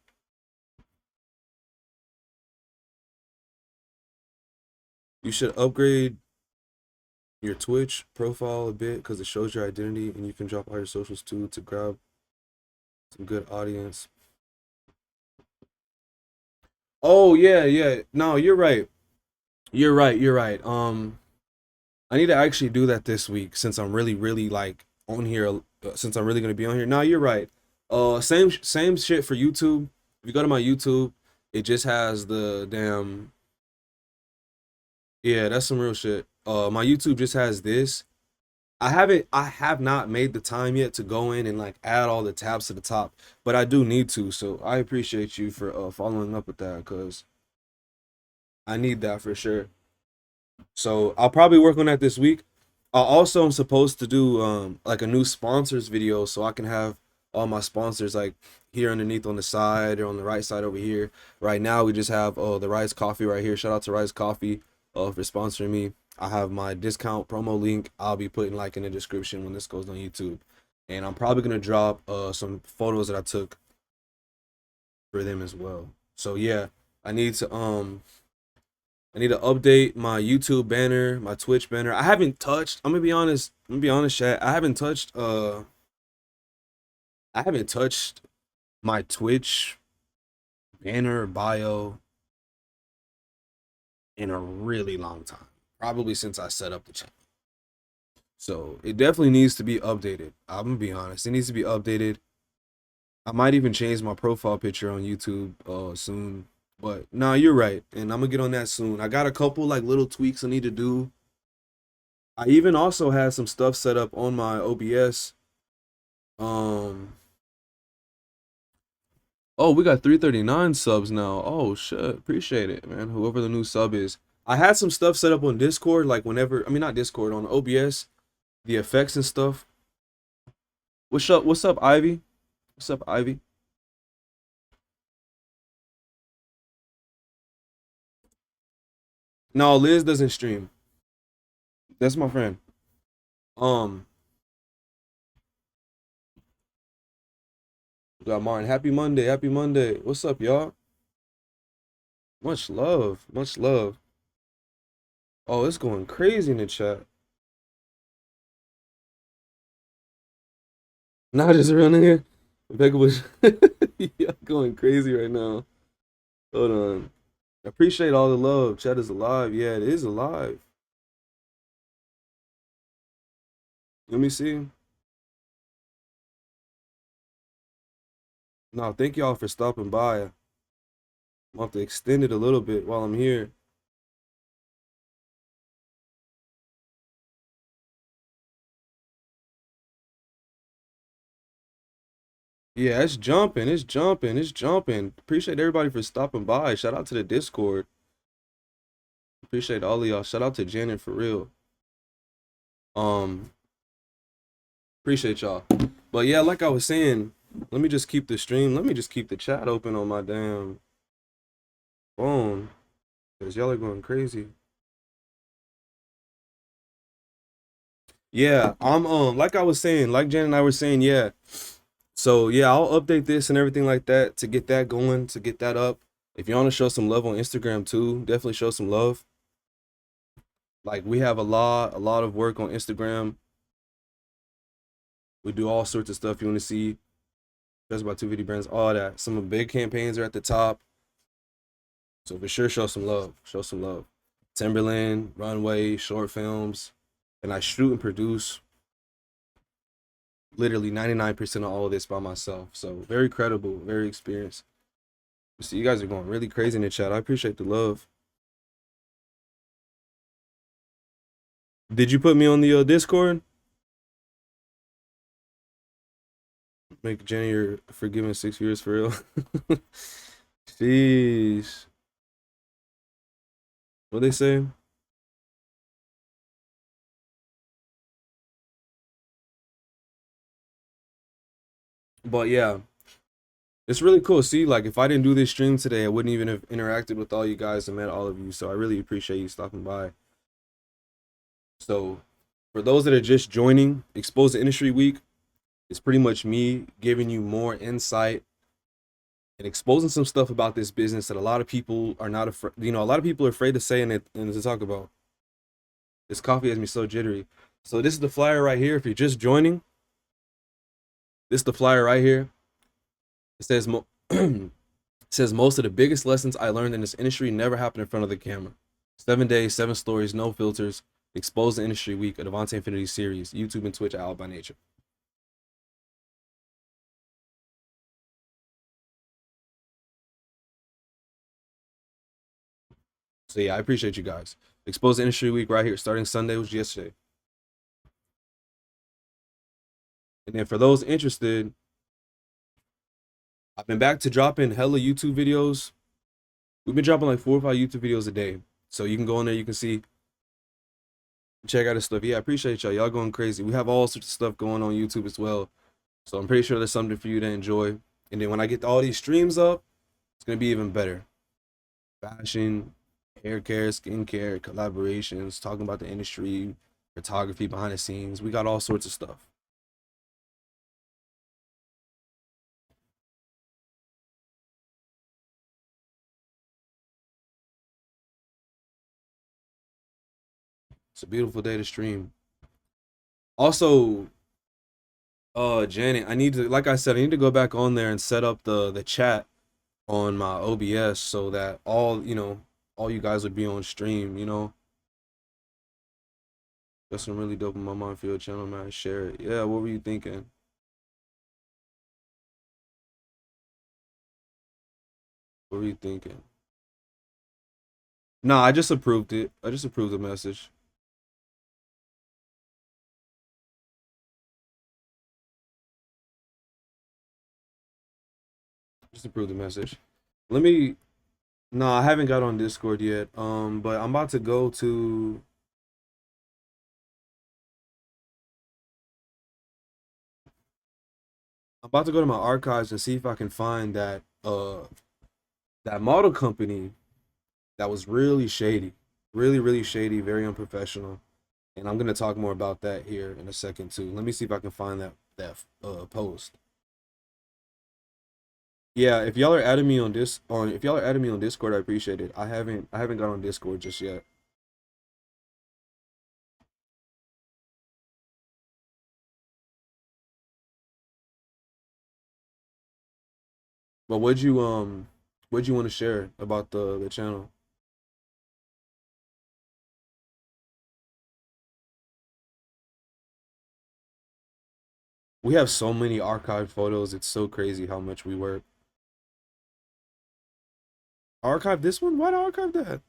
[SPEAKER 1] You should upgrade your Twitch profile a bit because it shows your identity and you can drop all your socials too to grab some good audience. Oh yeah, yeah. No, you're right. You're right. You're right. I need to actually do that this week since I'm really, really like on here. Since I'm really gonna be on here. No, you're right. Same shit for YouTube. If you go to my YouTube, it just has the damn. Yeah, that's some real shit. My YouTube just has this. I have not made the time yet to go in and like add all the tabs to the top, but I do need to. So I appreciate you for following up with that because I need that for sure. So I'll probably work on that this week. I also am supposed to do like a new sponsors video so I can have all my sponsors like here underneath on the side or on the right side over here. Right now we just have the Rise Coffee right here. Shout out to Rise Coffee for sponsoring me. I have my discount promo link. I'll be putting like in the description when this goes on YouTube. And I'm probably gonna drop some photos that I took for them as well. So yeah, I need to um I need to update my YouTube banner, my Twitch banner. I haven't touched. I'm gonna be honest. I'm gonna be honest, chat. I haven't touched my Twitch banner bio in a really long time. Probably since I set up the channel. So it definitely needs to be updated. I'm gonna be honest. It needs to be updated. I might even change my profile picture on YouTube soon. But nah, you're right. And I'm gonna get on that soon. I got a couple like little tweaks I need to do. I even also had some stuff set up on my OBS. Um, oh, we got 339 subs now. Oh shit, appreciate it, man. Whoever the new sub is. I had some stuff set up on Discord, like whenever, I mean not Discord, on OBS, the effects and stuff. What's up? What's up, Ivy? What's up, Ivy? No, Liz doesn't stream. That's my friend. Um, we got Martin. Happy Monday. Happy Monday. What's up, y'all? Much love. Much love. Oh, it's going crazy in the chat. Not just running here. Becca was yeah, going crazy right now. Hold on. Appreciate all the love. Chat is alive. Yeah, it is alive. Let me see. No, thank y'all for stopping by. I'm gonna have to extend it a little bit while I'm here. Yeah, it's jumping, it's jumping, it's jumping. Appreciate everybody for stopping by. Shout out to the Discord. Appreciate all of y'all. Shout out to Janet for real. Um, appreciate y'all. But yeah, like I was saying, let me just keep the stream. Let me just keep the chat open on my damn phone. Cause y'all are going crazy. Yeah, I'm like I was saying, like Jen and I were saying, yeah. So yeah, I'll update this and everything like that to get that going, to get that up. If you want to show some love on Instagram too, definitely show some love. Like we have a lot of work on Instagram. We do all sorts of stuff you want to see. Just about 250 brands, all that. Some of the big campaigns are at the top. So for sure, show some love. Show some love. Timberland, Runway, short films, and I shoot and produce literally 99% of all of this by myself. So very credible, very experienced. So you guys are going really crazy in the chat. I appreciate the love. Did you put me on the Discord? Make Jenny your forgiven 6 years for real. Jeez. What they say? But yeah, it's really cool. See, like if I didn't do this stream today, I wouldn't even have interacted with all you guys and met all of you. So I really appreciate you stopping by. So for those that are just joining, Expose the Industry Week is pretty much me giving you more insight and exposing some stuff about this business that a lot of people are not afraid. You know, a lot of people are afraid to say and to talk about. This coffee has me so jittery. So this is the flyer right here. If you're just joining, this is the flyer right here. It says it says most of the biggest lessons I learned in this industry never happened in front of the camera. 7 days, 7 stories, no filters. Expose the Industry Week, a Devonte Infinity series, YouTube and Twitch, Out by Nature. So yeah, I appreciate you guys. Expose the Industry Week right here, starting Sunday, was yesterday. And then for those interested, I've been back to dropping hella YouTube videos. We've been dropping like 4 or 5 YouTube videos a day. So you can go in there, you can see, check out the stuff. Yeah, I appreciate y'all. Y'all going crazy. We have all sorts of stuff going on YouTube as well. So I'm pretty sure there's something for you to enjoy. And then when I get all these streams up, it's gonna be even better. Fashion, hair care, skincare, collaborations, talking about the industry, photography behind the scenes. We got all sorts of stuff. It's a beautiful day to stream. Also, Janet, I need to, like I said, I need to go back on there and set up the chat on my OBS so that all you guys would be on stream, you know. That's some really dope in my mind for your channel, man. Share it. Yeah, what were you thinking? What were you thinking? Nah, I just approved it. I just approved the message. Just approved the message. Let me. No, I haven't got on Discord yet. But I'm about to go to. I'm about to go to my archives and see if I can find that model company that was really shady, really shady, very unprofessional. And I'm gonna talk more about that here in a second too. Let me see if I can find that post. Yeah, if y'all are adding me on this on if y'all are adding me on Discord, I appreciate it. I haven't got on Discord just yet. But what'd you want to share about the channel? We have so many archived photos. It's so crazy how much we work. Archive this one? Why'd I archive that?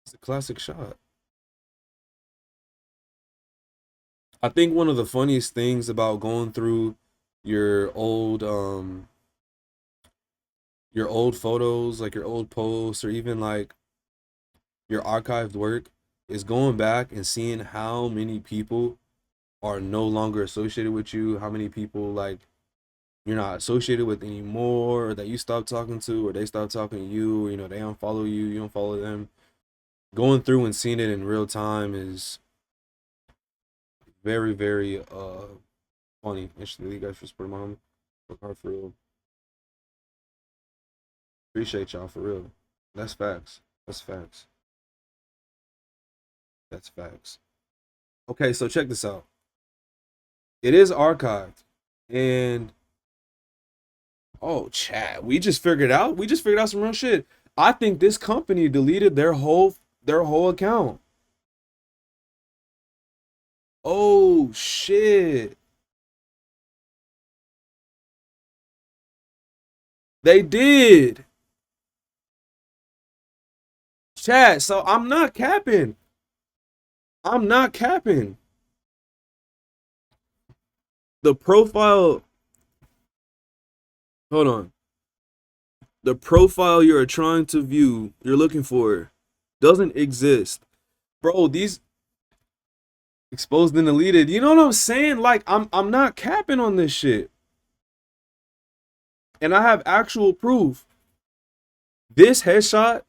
[SPEAKER 1] It's a classic shot. I think one of the funniest things about going through your old photos, like your old posts, or even like your archived work, is going back and seeing how many people are no longer associated with you, how many people like you're not associated with anymore, or that you stopped talking to, or they stopped talking to you, or, they unfollow you, you don't follow them. Going through and seeing it in real time is very, very funny. Actually, you guys for supporting mom. Work hard for real. Appreciate y'all for real. That's facts. That's facts. That's facts. Okay, so check this out. It is archived. And oh, chat, we just figured out. We just figured out some real shit. I think this company deleted their whole account. Oh shit. They did. Chat, so I'm not capping. I'm not capping. The profile, hold on. The profile you're trying to view, you're looking for, doesn't exist. Bro, these exposed and deleted. You know what I'm saying? Like I'm not capping on this shit. And I have actual proof. This headshot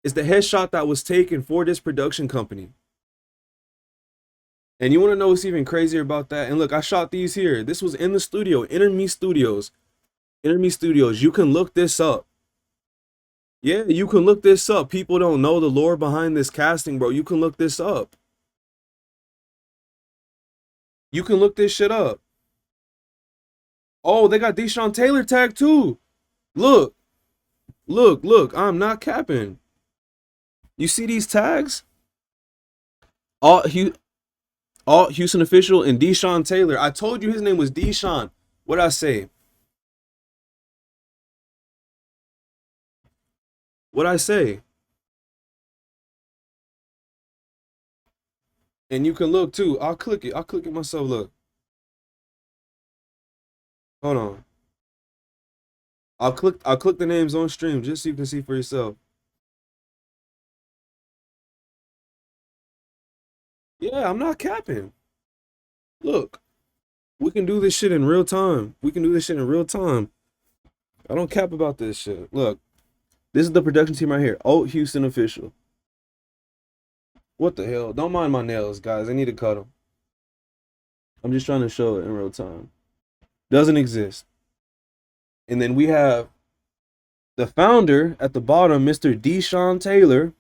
[SPEAKER 1] is the headshot that was taken for this production company. And you want to know what's even crazier about that? And look, I shot these here. This was in the studio, Enemy Studios. Enemy Studios. You can look this up. Yeah, you can look this up. People don't know the lore behind this casting, bro. You can look this up. You can look this shit up. Oh, they got Deshaun Taylor tag too. Look, look. I'm not capping. You see these tags? All Houston official and Deshaun Taylor. I told you his name was Deshaun. What'd I say? What'd I say? And you can look too. I'll click it. I'll click it myself. Look. Hold on. I'll click the names on stream just so you can see for yourself. Yeah, I'm not capping. Look, we can do this shit in real time. We can do this shit in real time. I don't cap about this shit. Look, this is the production team right here. Oh, Houston official. What the hell? Don't mind my nails, guys. I need to cut them. I'm just trying to show it in real time. Doesn't exist. And then we have the founder at the bottom, Mr. Deshaun Taylor.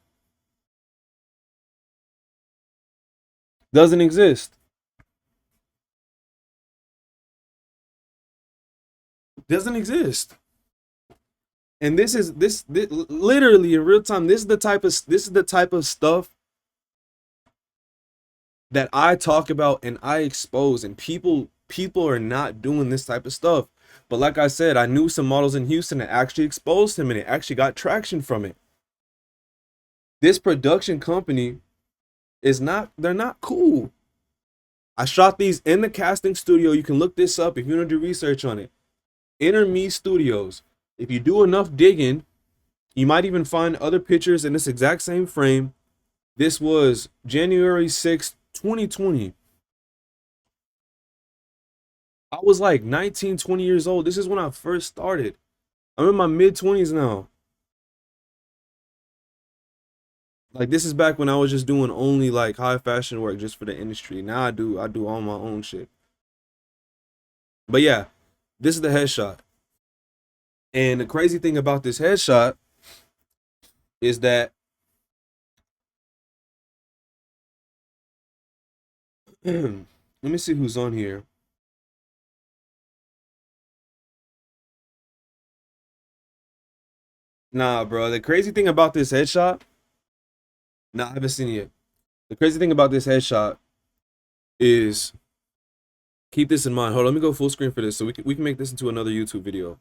[SPEAKER 1] Doesn't exist. Doesn't exist. And this literally in real time. This is the type of stuff that I talk about and I expose, and people are not doing this type of stuff. But like I said, I knew some models in Houston that actually exposed him and it actually got traction from it. This production company they're not cool. I shot these in the casting studio. You can look this up if you want to do research on it. Enemy Studios. If you do enough digging, you might even find other pictures in this exact same frame. This was January 6th, 2020. I was like 19, 20 years old. This is when I first started. I'm in my mid 20s now. Like this is back when I was just doing only like high fashion work just for the industry. Now I do all my own shit. But yeah, this is the headshot. And the crazy thing about this headshot is that let me see who's on here. Nah, bro. The crazy thing about this headshot, nah, I haven't seen it yet. The crazy thing about this headshot is keep this in mind. Hold on, let me go full screen for this so we can make this into another YouTube video.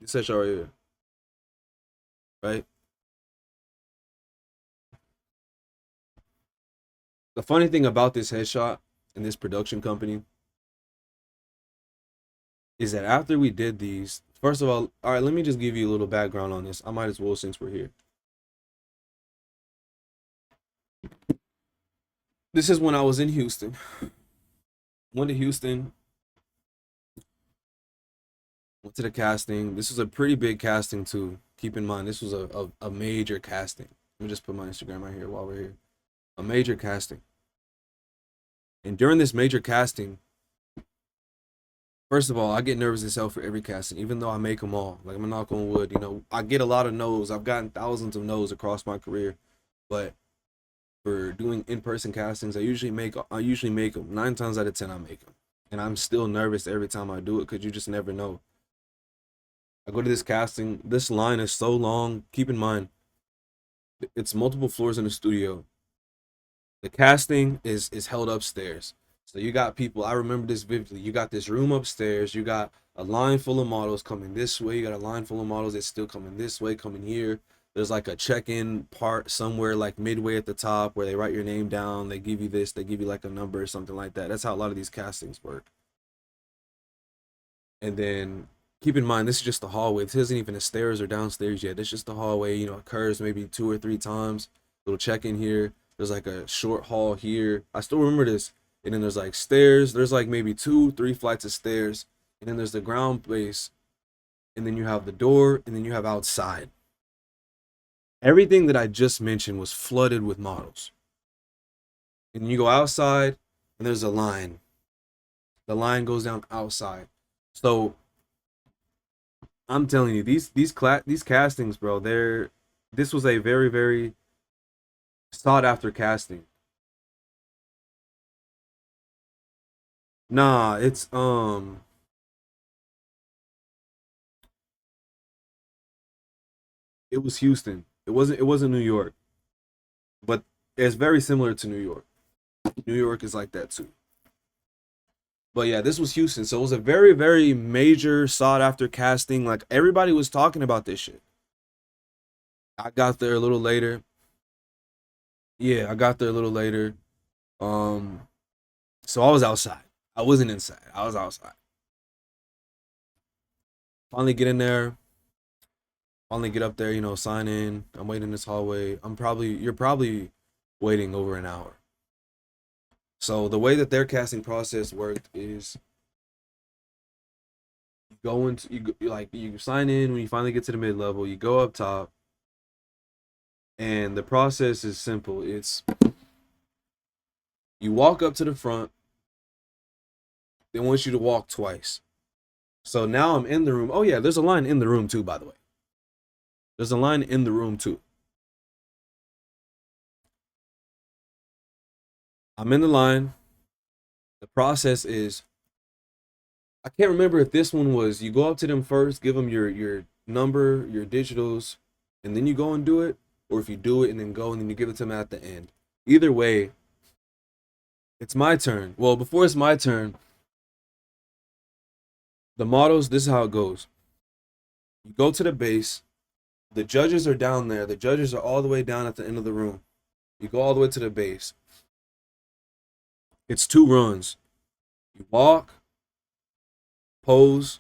[SPEAKER 1] This headshot right here, right? The funny thing about this headshot and this production company is that after we did these, first of all right, let me just give you a little background on this. I might as well since we're here. This is when I was in Houston. Went to Houston, went to the casting. This was a pretty big casting too. Keep in mind, this was a major casting. Let me just put my Instagram right here while we're here. A major casting. And during this major casting, first of all, I get nervous as hell for every casting, even though I make them all. Like, I'm gonna knock on wood. You know, I get a lot of no's. I've gotten thousands of no's across my career, but for doing in-person castings, I usually make them. 9 times out of 10, I make them, and I'm still nervous every time I do it because you just never know. I go to this casting. This line is so long. Keep in mind, it's multiple floors in the studio. The casting is held upstairs. So you got people, I remember this vividly. You got this room upstairs. You got a line full of models coming this way. You got a line full of models that's still coming this way, coming here. There's like a check-in part somewhere like midway at the top where they write your name down. They give you this. They give you like a number or something like that. That's how a lot of these castings work. And then keep in mind, this is just the hallway. This isn't even the stairs or downstairs yet. It's just the hallway. You know, occurs maybe 2 or 3 times. Little check-in here. There's like a short hall here. I still remember this. And then there's like stairs. There's like maybe 2, 3 flights of stairs. And then there's the ground base. And then you have the door. And then you have outside. Everything that I just mentioned was flooded with models. And you go outside and there's a line. The line goes down outside. So I'm telling you, these castings, bro, this was a very, very sought after casting. Nah, it was Houston. It wasn't New York. But it's very similar to New York. New York is like that too. But yeah, this was Houston. So it was a very, very major sought after casting. Like, everybody was talking about this shit. I got there a little later. Yeah, I got there a little later. Um, so I was outside. I wasn't inside. I was outside. Finally get in there. Finally get up there, you know, sign in. I'm waiting in this hallway. You're probably waiting over an hour. So the way that their casting process worked is you sign in when you finally get to the mid level, you go up top, and the process is simple. It's you walk up to the front, they want you to walk twice. So now I'm in the room. Oh yeah, there's a line in the room too, by the way. There's a line in the room too. I'm in the line. The process is, I can't remember if this one was you go up to them first, give them your number, your digitals, and then you go and do it, or if you do it and then go and then you give it to them at the end. Either way, it's my turn. Well, before it's my turn, the models, this is how it goes. You go to the base. The judges are down there. The judges are all the way down at the end of the room. You go all the way to the base. It's 2 runs. You walk, pose,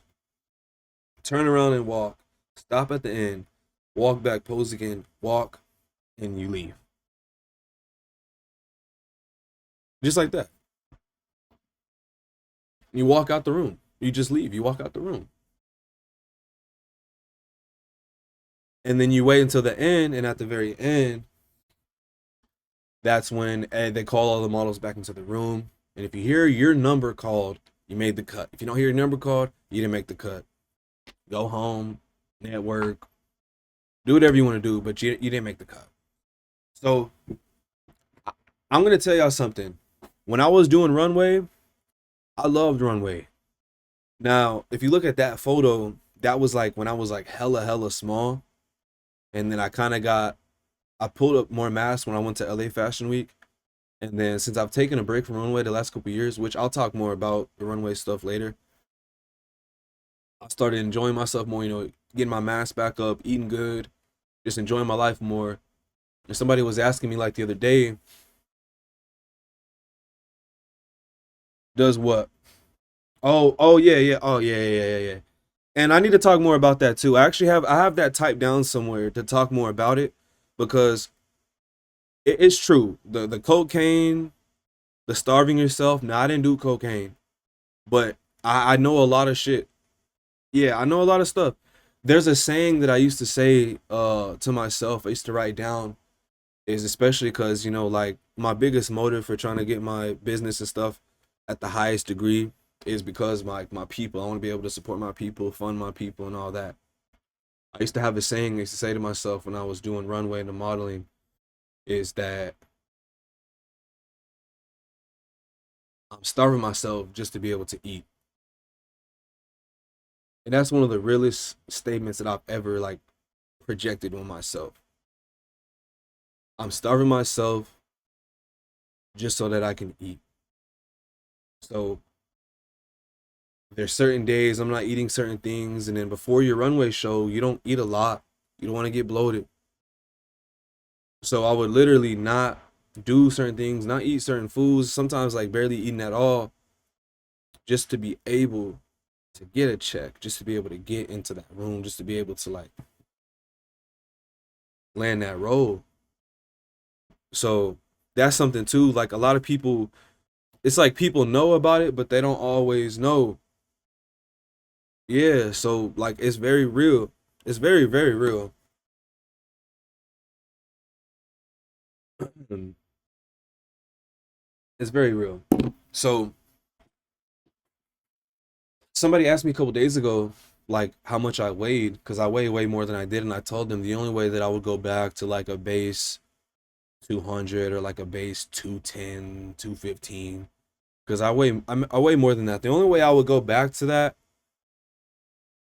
[SPEAKER 1] turn around and walk, stop at the end, walk back, pose again, walk, and you leave. Just like that. You walk out the room. You just leave. You walk out the room. And then you wait until the end, and at the very end, that's when they call all the models back into the room. And if you hear your number called, you made the cut. If you don't hear your number called, you didn't make the cut. Go home, network, do whatever you want to do, but you didn't make the cut. So I'm going to tell y'all something. When I was doing runway, I loved runway. Now, if you look at that photo, that was like when I was like hella small. And then I pulled up more mass when I went to LA Fashion Week. And then since I've taken a break from runway the last couple years, which I'll talk more about the runway stuff later, I started enjoying myself more, you know, getting my mass back up, eating good, just enjoying my life more. And somebody was asking me like the other day, does what? Oh yeah, yeah. Oh yeah. And I need to talk more about that too. I have that typed down somewhere to talk more about it because it's true. The cocaine, the starving yourself. Now I didn't do cocaine, but I know a lot of shit. Yeah, I know a lot of stuff. There's a saying that I used to say to myself. I used to write down is especially because like my biggest motive for trying to get my business and stuff at the highest degree is because my people. I want to be able to support my people, fund my people, and all that. I used to have a saying I used to say to myself when I was doing runway and the modeling is that I'm starving myself just to be able to eat. And that's one of the realest statements that I've ever like projected on myself. I'm starving myself just so that I can eat. So there's certain days I'm not eating certain things, and then before your runway show, you don't eat a lot. You don't want to get bloated. So I would literally not do certain things, not eat certain foods, sometimes like barely eating at all, just to be able to get a check, just to be able to get into that room, just to be able to like land that role. So that's something too. Like a lot of people, it's like people know about it, but they don't always know. Yeah, so like it's very real. It's very, very real. It's very real. So somebody asked me a couple days ago, like how much I weighed, because I weigh way more than I did, and I told them the only way that I would go back to like a base 200 or like a base 210, 215, because I weigh more than that. The only way I would go back to that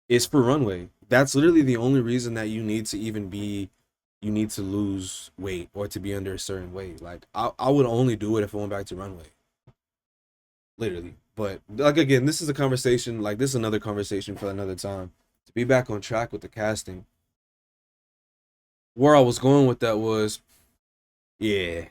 [SPEAKER 1] is for runway. That's literally the only reason that you need to lose weight or to be under a certain weight. Like I would only do it if I went back to runway, literally. But like again, this is a conversation. Like this is another conversation for another time. To be back on track with the casting, where I was going with that was, yeah,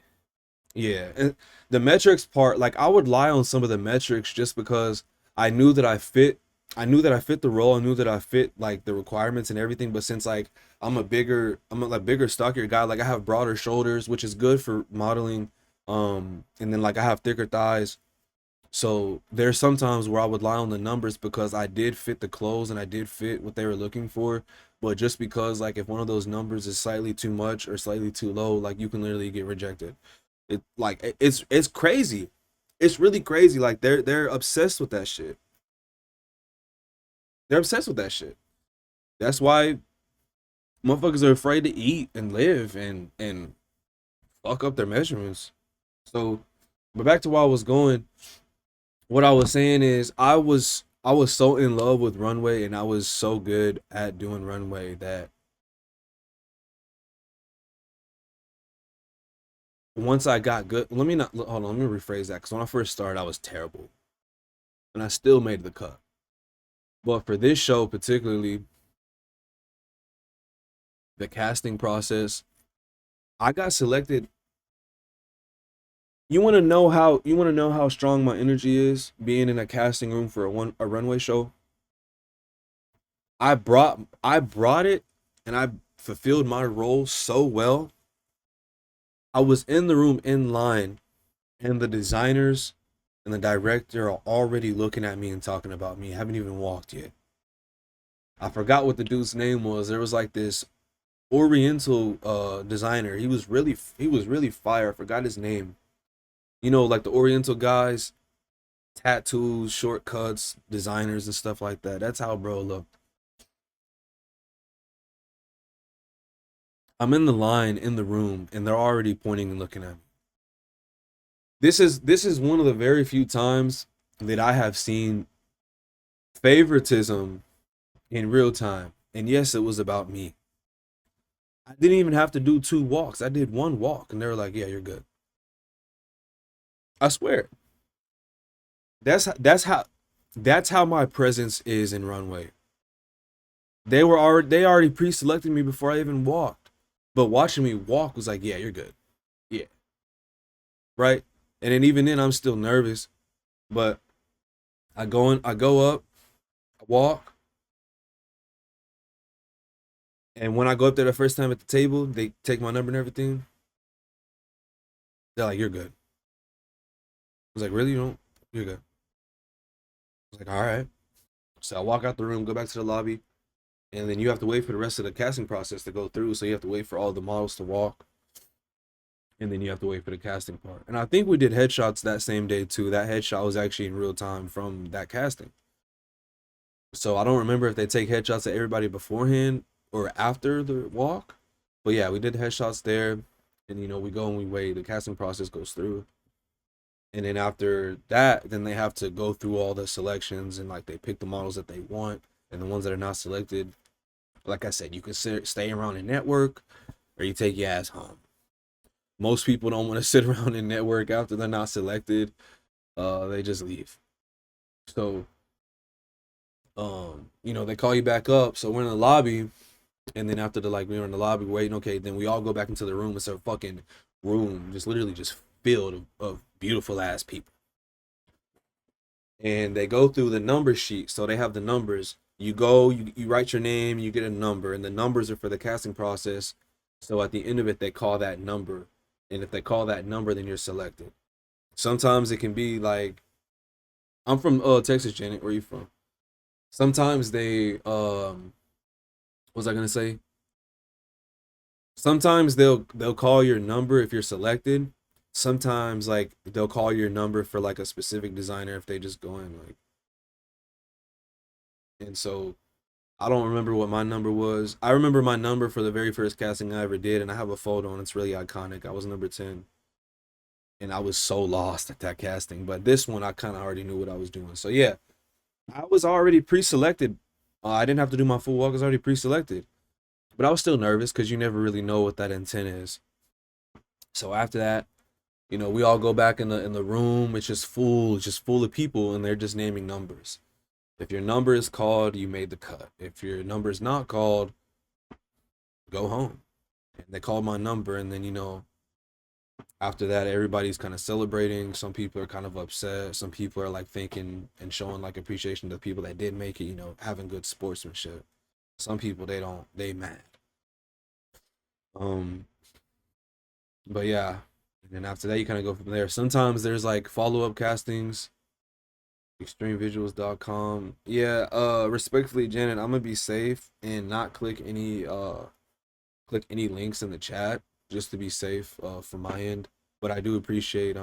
[SPEAKER 1] yeah, and the metrics part. Like I would lie on some of the metrics just because I knew that I fit. I knew that I fit the role. I knew that I fit like the requirements and everything. But since like I'm a like bigger, stockier guy. Like I have broader shoulders, which is good for modeling. And then like I have thicker thighs. So there's sometimes where I would lie on the numbers because I did fit the clothes and I did fit what they were looking for. But just because like if one of those numbers is slightly too much or slightly too low, like you can literally get rejected. It's crazy. It's really crazy. Like they're obsessed with that shit. They're obsessed with that shit. That's why motherfuckers are afraid to eat and live and fuck up their measurements. So, but back to where I was going, what I was saying is I was so in love with runway and I was so good at doing runway that once I got good, let me not hold on, let me rephrase that because when I first started, I was terrible and I still made the cut. But for this show particularly, the casting process, I got selected. You want to know how strong my energy is being in a casting room for a runway show. I brought it and I fulfilled my role so well. I was in the room in line and the designers and the director are already looking at me and talking about me. I haven't even walked yet. I forgot what the dude's name was. There was like this Oriental designer. He was really fire. I forgot his name. You know, like the Oriental guys, tattoos, shortcuts, designers and stuff like that. That's how bro looked. I'm in the line in the room and they're already pointing and looking at me. This is one of the very few times that I have seen favoritism in real time. And yes, it was about me. I didn't even have to do two walks. I did one walk and they were like, "Yeah, you're good." I swear. That's that's how that's how my presence is in runway. They already pre-selected me before I even walked. But watching me walk was like, yeah, you're good. Yeah. Right? And then even then I'm still nervous. But I go up, I walk, and when I go up there the first time at the table, they take my number and everything. They're like, you're good. I was like, really? You don't? You're good. I was like, all right. So I walk out the room, go back to the lobby, and then you have to wait for the rest of the casting process to go through. So you have to wait for all the models to walk, and then you have to wait for the casting part. And I think we did headshots that same day too. That headshot was actually in real time from that casting. So I don't remember if they take headshots of everybody beforehand or after the walk. But yeah, we did headshots there, and we go and we wait. The casting process goes through, and then after that, then they have to go through all the selections and like they pick the models that they want, and the ones that are not selected. Like I said, you can stay around and network, or you take your ass home. Most people don't want to sit around and network after they're not selected. They just leave. So, they call you back up. So we're in the lobby, and then after we're in the lobby waiting. Okay, then we all go back into the room. It's a fucking room, just literally just filled of beautiful ass people. And they go through the number sheet. So they have the numbers. You go, you write your name, you get a number, and the numbers are for the casting process. So at the end of it, they call that number. And if they call that number, then you're selected. Sometimes it can be like, I'm from Texas, Janet. Where are you from? Sometimes they what was I gonna say? Sometimes they'll call your number if you're selected. Sometimes like they'll call your number for like a specific designer if they just go in like. And so I don't remember what my number was. I remember my number for the very first casting I ever did, and I have a photo and it's really iconic. I was number 10. And I was so lost at that casting. But this one I kind of already knew what I was doing. So yeah, I was already pre-selected. I didn't have to do my full walk. I was already pre-selected, but I was still nervous because you never really know what that intent is. So after that, we all go back in the room. It's just full of people, and they're just naming numbers. If your number is called, you made the cut. If your number is not called, go home. And they called my number, and then after that, everybody's kind of celebrating. Some people are kind of upset. Some people are like thinking and showing like appreciation to the people that did make it, having good sportsmanship. Some people they mad. Um, but yeah. And then after that you kind of go from there. Sometimes there's like follow-up castings, extremevisuals.com. Yeah, respectfully, Janet, I'm gonna be safe and not click any links in the chat just to be safe from my end. But I appreciate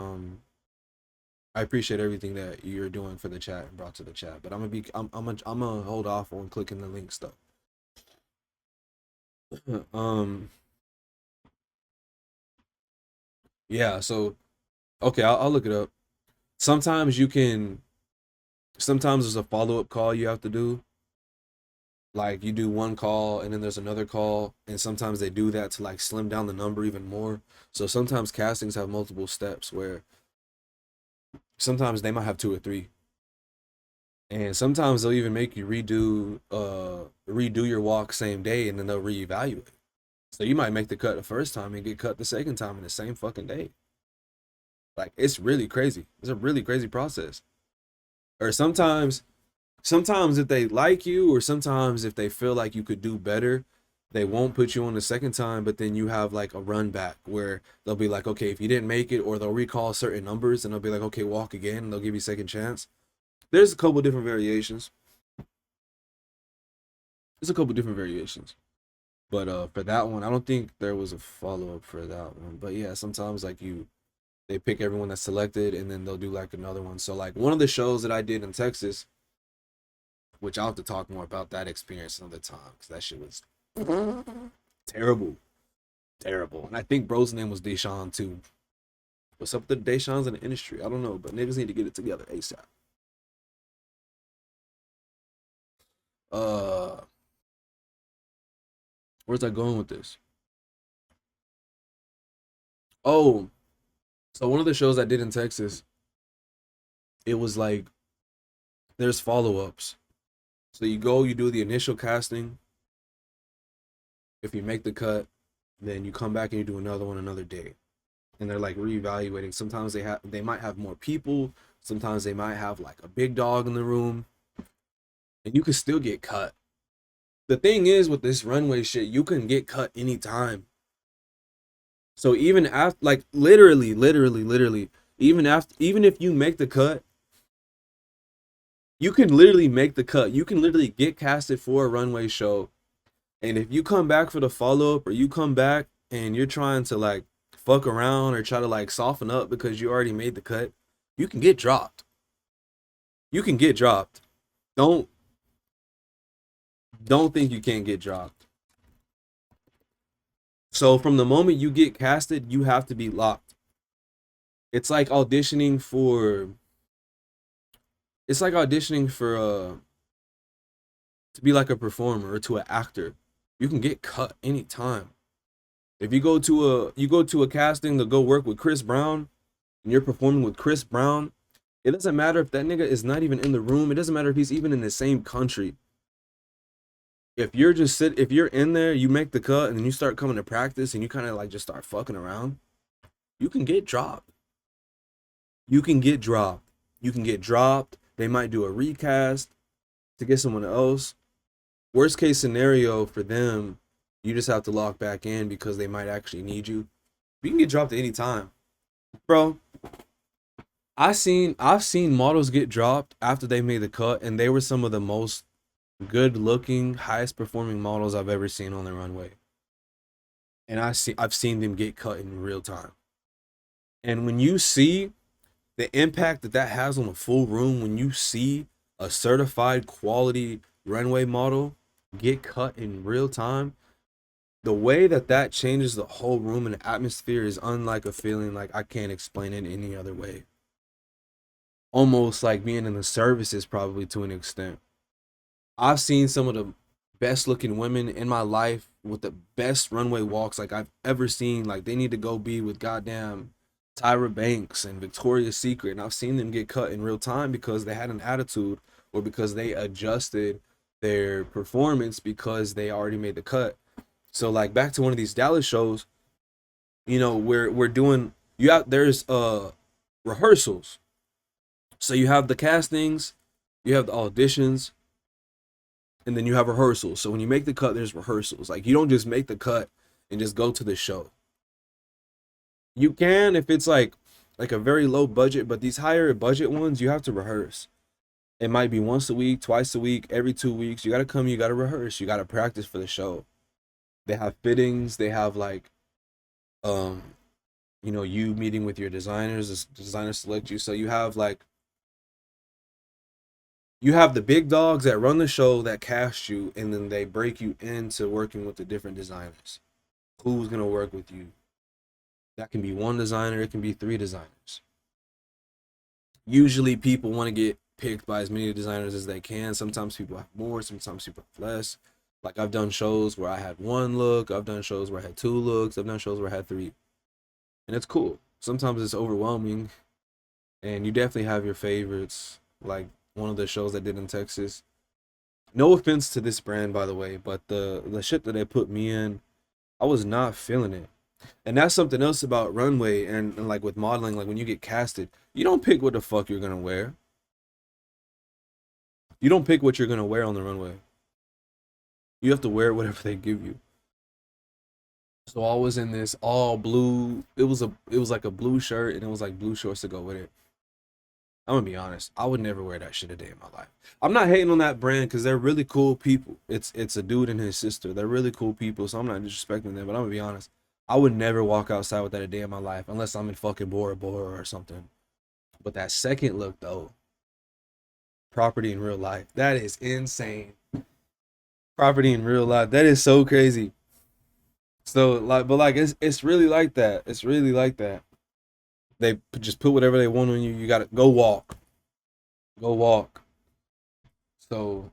[SPEAKER 1] everything that you're doing for the chat and brought to the chat. But I'm gonna hold off on clicking the links though. um yeah, so okay, I'll look it up. Sometimes sometimes there's a follow-up call you have to do. Like you do one call and then there's another call, and sometimes they do that to like slim down the number even more. So sometimes castings have multiple steps where sometimes they might have two or three. And sometimes they'll even make you redo your walk same day, and then they'll reevaluate. So you might make the cut the first time and get cut the second time in the same fucking day. Like it's really crazy. It's a really crazy process. Or sometimes if they like you, or sometimes if they feel like you could do better, they won't put you on the second time, but then you have like a run back where they'll be like, okay, if you didn't make it, or they'll recall certain numbers and they'll be like, okay, walk again, and they'll give you a second chance. There's a couple different variations. There's a couple different variations. But for that one, I don't think there was a follow-up for that one. But yeah, sometimes like they pick everyone that's selected and then they'll do like another one. So like one of the shows that I did in Texas, which I'll have to talk more about that experience another time, because that shit was terrible. Terrible. And I think bro's name was Deshaun too. What's up with the Deshaun's in the industry? I don't know, but niggas need to get it together ASAP. Uh where's I going with this? Oh, so one of the shows I did in Texas, it was like there's follow-ups. So you go, you do the initial casting, If you make the cut, then you come back and you do another one another day. And they're like reevaluating. Sometimes they might have more people. Sometimes they might have like a big dog in the room, and you can still get cut. The thing is with this runway shit, you can get cut anytime. So even after, like literally, even if you make the cut, you can literally make the cut. You can literally get casted for a runway show. And if you come back for the follow up, or you come back and you're trying to like fuck around or try to like soften up because you already made the cut, you can get dropped. You can get dropped. Don't don't think you can't get dropped. So from the moment you get casted, you have to be locked. It's like auditioning for it's like auditioning for to be like a performer or to an actor. You can get cut anytime. If you go to a casting to go work with Chris Brown and you're performing with Chris Brown, it doesn't matter if that nigga is not even in the room. It doesn't matter if he's even in the same country. If you're in there, you make the cut and then you start coming to practice and you kind of like just start fucking around, you can get dropped. You can get dropped. You can get dropped. They might do a recast to get someone else. Worst case scenario for them, you just have to lock back in because they might actually need you. You can get dropped at any time. Bro, I've seen models get dropped after they made the cut, and they were some of the most good looking, highest performing models I've ever seen on the runway. And I've seen them get cut in real time. And when you see the impact that that has on a full room, when you see a certified quality runway model get cut in real time, the way that that changes the whole room and the atmosphere is unlike a feeling like I can't explain it any other way. Almost like being in the services, probably to an extent. I've seen some of the best looking women in my life with the best runway walks like I've ever seen. Like they need to go be with goddamn Tyra Banks and Victoria's Secret, and I've seen them get cut in real time because they had an attitude or because they adjusted their performance because they already made the cut. So like back to one of these Dallas shows, you know, we're doing you have there's rehearsals. So you have the castings, you have the auditions, and then you have rehearsals. So when you make the cut, there's rehearsals. Like you don't just make the cut and just go to the show. You can if it's like a very low budget, but these higher budget ones, you have to rehearse. It might be once a week, twice a week, every 2 weeks. You gotta come, you gotta rehearse, you gotta practice for the show. They have fittings, they have like um, you know, you meeting with your designers, the designers select you. So you have the big dogs that run the show that cast you, and then they break you into working with the different designers. Who's gonna work with you? That can be one designer, it can be three designers. Usually people want to get picked by as many designers as they can. Sometimes people have more, sometimes people have less. Like I've done shows where I had one look, I've done shows where I had two looks, I've done shows where I had three. And it's cool. Sometimes it's overwhelming, and you definitely have your favorites. Like one of the shows I did in Texas. No offense to this brand, by the way, but the shit that they put me in, I was not feeling it. And that's something else about runway and like with modeling, like when you get casted, you don't pick what the fuck you're gonna wear. You don't pick what you're gonna wear on the runway. You have to wear whatever they give you. So I was in this all blue. It was like a blue shirt and it was like blue shorts to go with it. I'm gonna be honest. I would never wear that shit a day in my life. I'm not hating on that brand because they're really cool people. It's a dude and his sister. They're really cool people, so I'm not disrespecting them. But I'm gonna be honest. I would never walk outside with that a day in my life unless I'm in fucking Bora Bora or something. But that second look though, property in real life, that is insane. Property in real life, that is so crazy. So like, but like it's really like that. It's really like that. Just put whatever they want on you. You gotta go walk, go walk. So,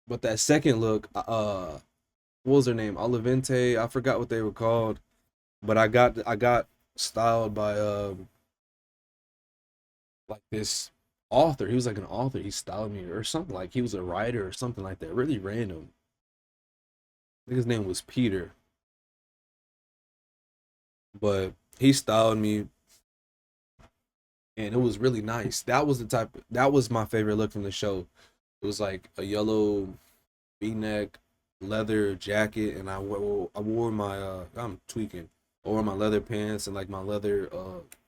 [SPEAKER 1] but that second look, what was her name? Olivente. I forgot what they were called, but I got styled by like this author. He was like an author. He styled me or something, like he was a writer or something like that. Really random. I think his name was Peter. but he styled me, and it was really nice. That was my favorite look from the show. It was like a yellow V-neck leather jacket, and I wore my I'm tweaking. I wore my leather pants and like my leather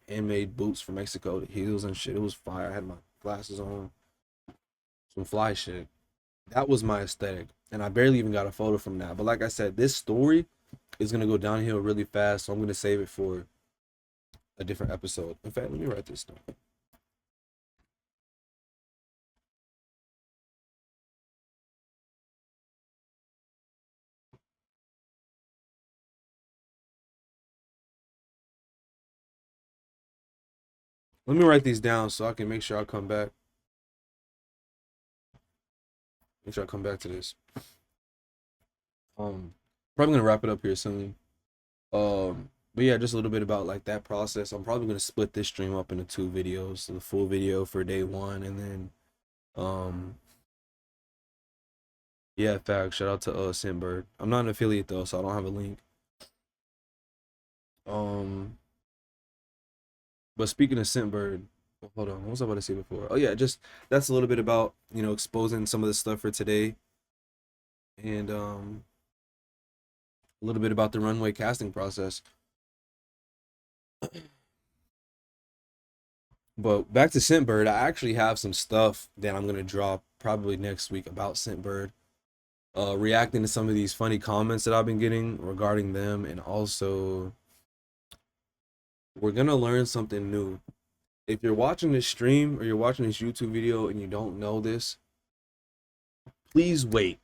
[SPEAKER 1] handmade boots from Mexico, the heels and shit. It was fire. I had my glasses on, some fly shit. That was my aesthetic, and I barely even got a photo from that. But like I said, this story is gonna go downhill really fast, so I'm gonna save it for a different episode. In fact, let me write this down. Let me write these down so I can make sure I come back. Make sure I come back to this. Um, Probably gonna wrap it up here soon. But yeah, just a little bit about like that process. I'm probably gonna split this stream up into two videos. So the full video for day one, and then um yeah, fact. Shout out to Scentbird. I'm not an affiliate though, so I don't have a link. Um, but speaking of Scentbird, hold on, what was I about to say before? Oh yeah, just that's a little bit about exposing some of the stuff for today, and a little bit about the runway casting process. But back to Scentbird, I actually have some stuff that I'm gonna drop probably next week about Scentbird. Reacting to some of these funny comments that I've been getting regarding them, and also we're gonna learn something new. If you're watching this stream or you're watching this YouTube video and you don't know this, please wait.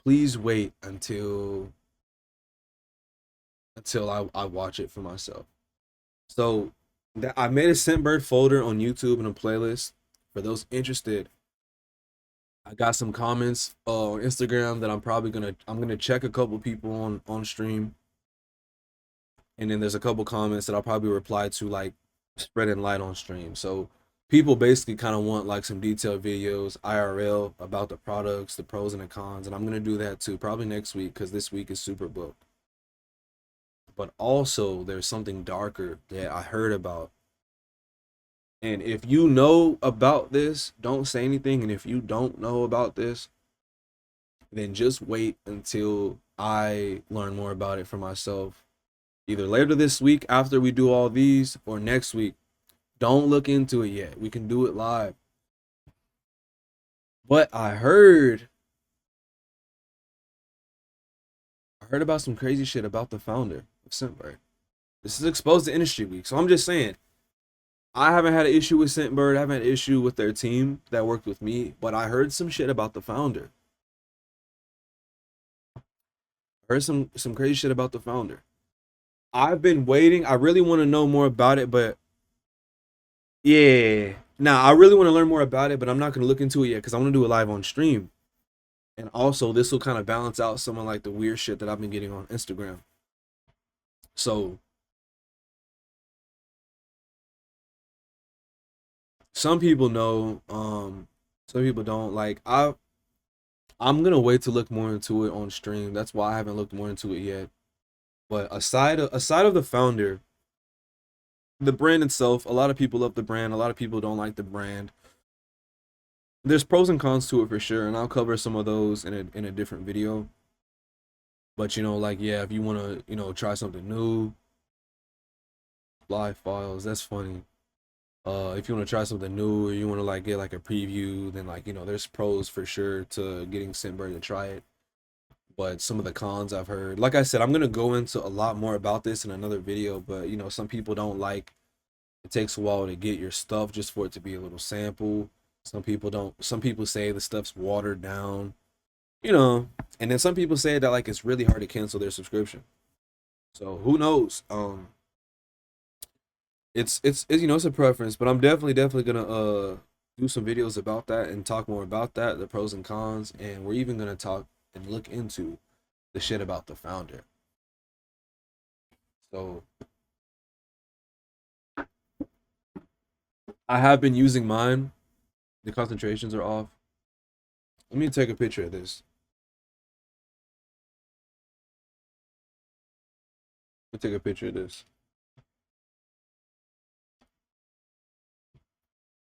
[SPEAKER 1] Please wait until I watch it for myself. So I made a Scentbird folder on YouTube and a playlist for those interested. I got some comments on Instagram that I'm gonna check a couple people on stream, and then there's a couple comments that I'll probably reply to, like spreading light on stream. So people basically kind of want like some detailed videos IRL about the products, the pros and the cons, and I'm gonna do that too probably next week because this week is super booked. But also there's something darker that I heard about. And if you know about this, don't say anything. And if you don't know about this, then just wait until I learn more about it for myself. Either later this week after we do all these or next week. Don't look into it yet. We can do it live. But I heard about some crazy shit about the founder of Scentbird. This is exposed to industry week. So I'm just saying, I haven't had an issue with Scentbird. I haven't had an issue with their team that worked with me, but I heard some shit about the founder. I heard some crazy shit about the founder. I've been waiting. I really want to know more about it, but yeah. Now, I really want to learn more about it, but I'm not going to look into it yet because I want to do it live on stream. And also, this will kind of balance out some of like the weird shit that I've been getting on Instagram. So, some people know, some people don't. Like I'm gonna wait to look more into it on stream. That's why I haven't looked more into it yet. But aside of the founder, the brand itself, a lot of people love the brand. A lot of people don't like the brand. There's pros and cons to it for sure, and I'll cover some of those in a different video. But like yeah, if you wanna try something new, live files, that's funny. If you want to try something new or you want to like get like a preview, then like there's pros for sure to getting Scentbird to try it. But some of the cons I've heard, like I said, I'm gonna go into a lot more about this in another video. But some people don't like, it takes a while to get your stuff just for it to be a little sample. Some people don't. Some people say the stuff's watered down, you know, and then some people say that like it's really hard to cancel their subscription. So who knows? It's a preference, but I'm definitely gonna do some videos about that and talk more about that, the pros and cons, and we're even gonna talk and look into the shit about the founder. So I have been using mine. The concentrations are off. Let me take a picture of this. Let me take a picture of this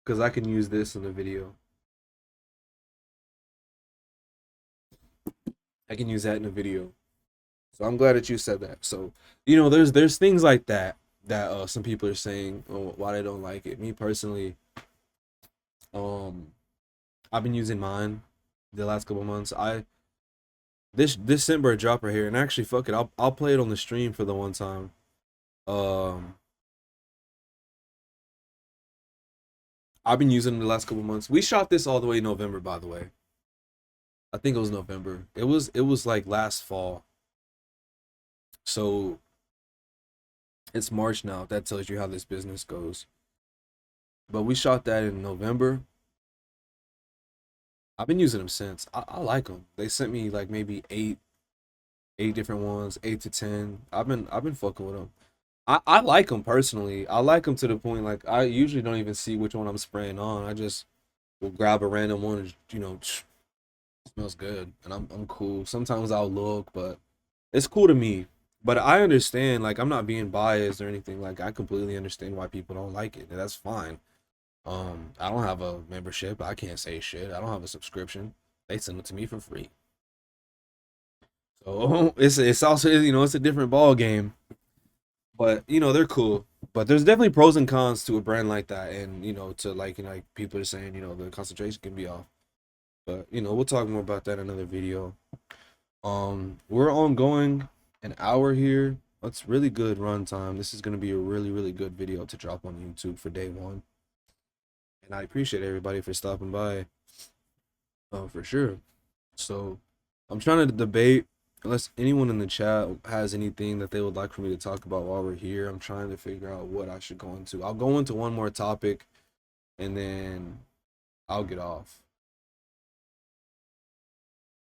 [SPEAKER 1] because I can use this in the video. I can use that in the video. So I'm glad that you said that. So, there's things like that that some people are saying why they don't like it. Me personally, um, I've been using mine the last couple months. This Scentbird dropper here, and actually, fuck it, I'll play it on the stream for the one time. Um, I've been using it the last couple months. We shot this all the way in November, by the way. I think it was November. It was like last fall. So it's March now. That tells you how this business goes. But we shot that in November. I've been using them since. I like them. They sent me like maybe eight different ones, 8 to 10. I've been fucking with them. I like them personally. I like them to the point like I usually don't even see which one I'm spraying on. I just will grab a random one and smells good, and I'm cool. Sometimes I'll look, but it's cool to me. But I understand, like I'm not being biased or anything. Like I completely understand why people don't like it. And that's fine. I don't have a membership. I can't say shit. I don't have a subscription. They send it to me for free. So it's also it's a different ball game. But they're cool. But there's definitely pros and cons to a brand like that, and to like people are saying the concentration can be off. But we'll talk more about that in another video. We're ongoing an hour here. That's really good run time. This is gonna be a really, really good video to drop on YouTube for day one. And I appreciate everybody for stopping by. For sure. So I'm trying to debate, unless anyone in the chat has anything that they would like for me to talk about while we're here. I'm trying to figure out what I should go into. I'll go into one more topic and then I'll get off.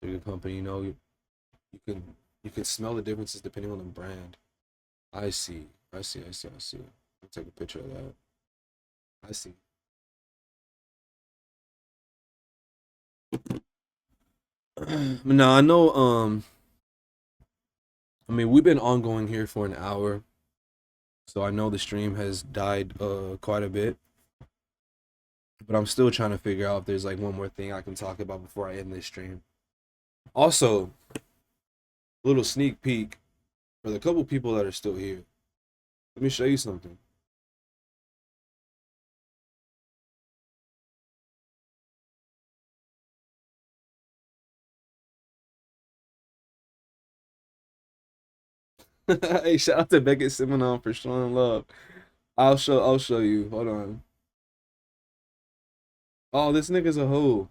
[SPEAKER 1] The good company, you can smell the differences depending on the brand. I see. I'll take a picture of that. I see. Now I know I mean we've been ongoing here for an hour. So I know the stream has died quite a bit. But I'm still trying to figure out if there's like one more thing I can talk about before I end this stream. Also, a little sneak peek for the couple people that are still here. Let me show you something. Hey, shout out to Beckett Simonon for showing love. I'll show you. Hold on. Oh, this nigga's a hoe.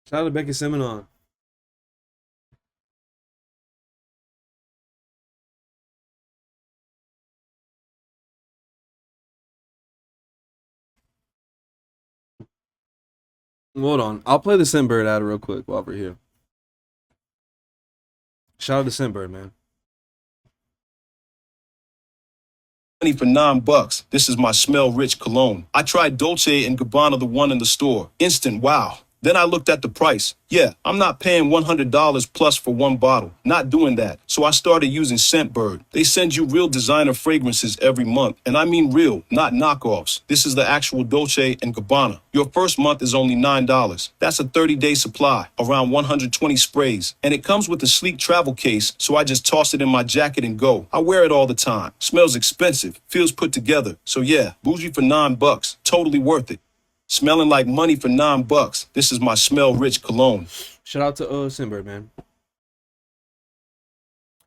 [SPEAKER 1] Shout out to Beckett Simonon. Hold on. I'll play the Scentbird ad real quick while we're here. Shout out to Scentbird, man.
[SPEAKER 3] For $9. This is my smell rich cologne. I tried Dolce and Gabbana, the one in the store. Instant wow. Then I looked at the price. Yeah, I'm not paying $100 plus for one bottle. Not doing that. So I started using Scentbird. They send you real designer fragrances every month. And I mean real, not knockoffs. This is the actual Dolce and Gabbana. Your first month is only $9. That's a 30-day supply, around 120 sprays. And it comes with a sleek travel case, so I just toss it in my jacket and go. I wear it all the time. Smells expensive, feels put together. So yeah, bougie for $9. Totally worth it. Smelling like money for $9. This is my smell rich cologne.
[SPEAKER 1] Shout out to Scentbird, man.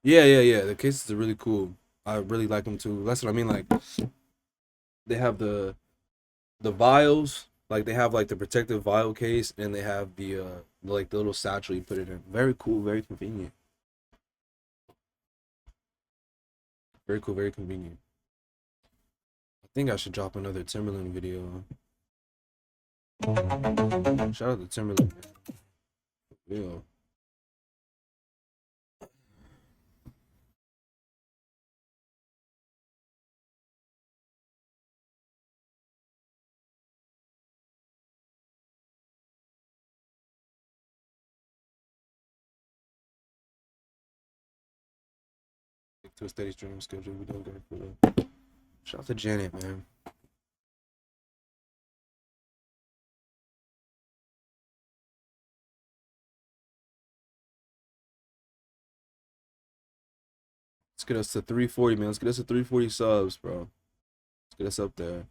[SPEAKER 1] Yeah. The cases are really cool. I really like them too. That's what I mean. Like they have the vials, like they have like the protective vial case, and they have the like the little satchel you put it in. Very cool, very convenient. Very cool, very convenient. I think I should drop another Timberland video. Shout out to Timberland, man. Yeah. to a steady stream schedule. We doing good for that. Shout out to Janet, man. Let's get us to 340, man. Let's get us to 340 subs, bro. Let's get us up there.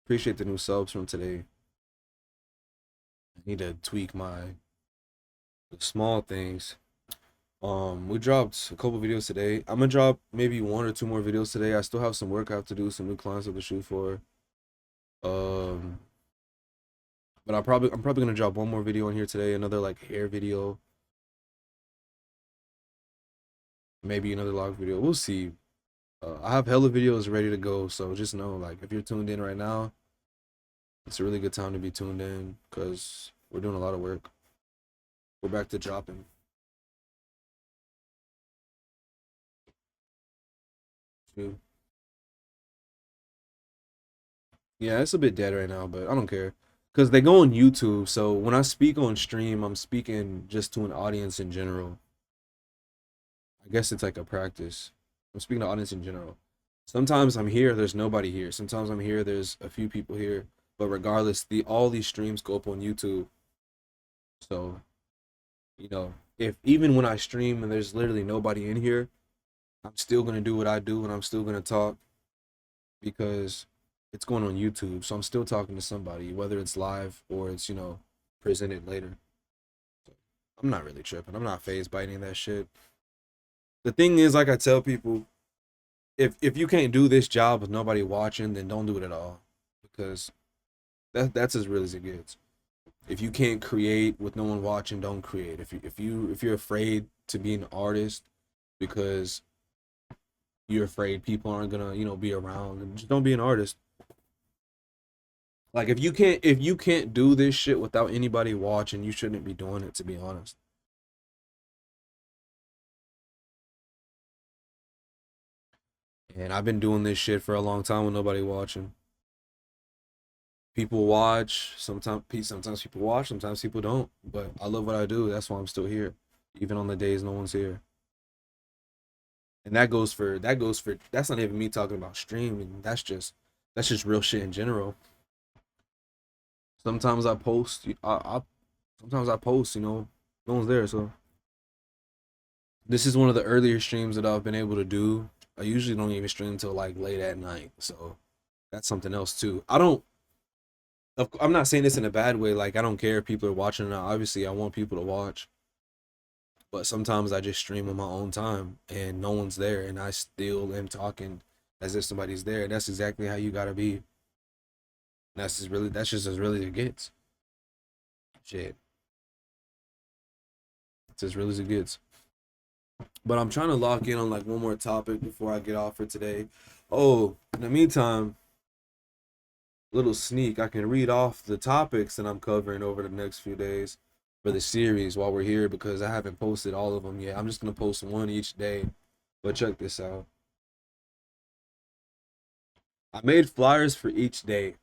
[SPEAKER 1] Appreciate the new subs from today. I need to tweak the small things. We dropped a couple videos today. I'm gonna drop maybe 1 or 2 more videos today. I still have some work I have to do, some new clients I have to shoot for. But I'm probably gonna drop 1 more video in here today, another like hair video. Maybe another log video. We'll see. I have hella videos ready to go, so just know, like, if you're tuned in right now, it's a really good time to be tuned in because we're doing a lot of work. We're back to dropping. Yeah, it's a bit dead right now, but I don't care because they go on YouTube. So when I speak on stream, I'm speaking just to an audience in general. I guess it's like a practice. I'm speaking to audience in general. Sometimes I'm here, there's nobody here. Sometimes I'm here, there's a few people here. But regardless, all these streams go up on YouTube. So, you know, if even when I stream and there's literally nobody in here, I'm still gonna do what I do and I'm still gonna talk because it's going on YouTube. So I'm still talking to somebody, whether it's live or it's, presented later. So I'm not really tripping. I'm not phased by any of that shit. The thing is, like I tell people, if you can't do this job with nobody watching, then don't do it at all, because that's as real as it gets. If you can't create with no one watching, don't create. If you're afraid to be an artist because you're afraid people aren't gonna be around, then just don't be an artist. Like if you can't do this shit without anybody watching, you shouldn't be doing it, to be honest. And I've been doing this shit for a long time with nobody watching. People watch, sometimes people watch, sometimes people don't. But I love what I do. That's why I'm still here, even on the days no one's here. And that goes for that's not even me talking about streaming. That's just real shit in general. Sometimes I post, sometimes I post, no one's there. So this is one of the earlier streams that I've been able to do. I usually don't even stream until like late at night, so that's something else too. I'm not saying this in a bad way. Like, I don't care if people are watching or not. Obviously, I want people to watch, but sometimes I just stream on my own time and no one's there, and I still am talking as if somebody's there. And that's exactly how you gotta be. That's just as really as it gets. Shit, it's as real as it gets. But I'm trying to lock in on like one more topic before I get off for today. Oh, in the meantime, little sneak, I can read off the topics that I'm covering over the next few days for the series while we're here, because I haven't posted all of them yet. I'm just gonna post one each day. But check this out. I made flyers for each day.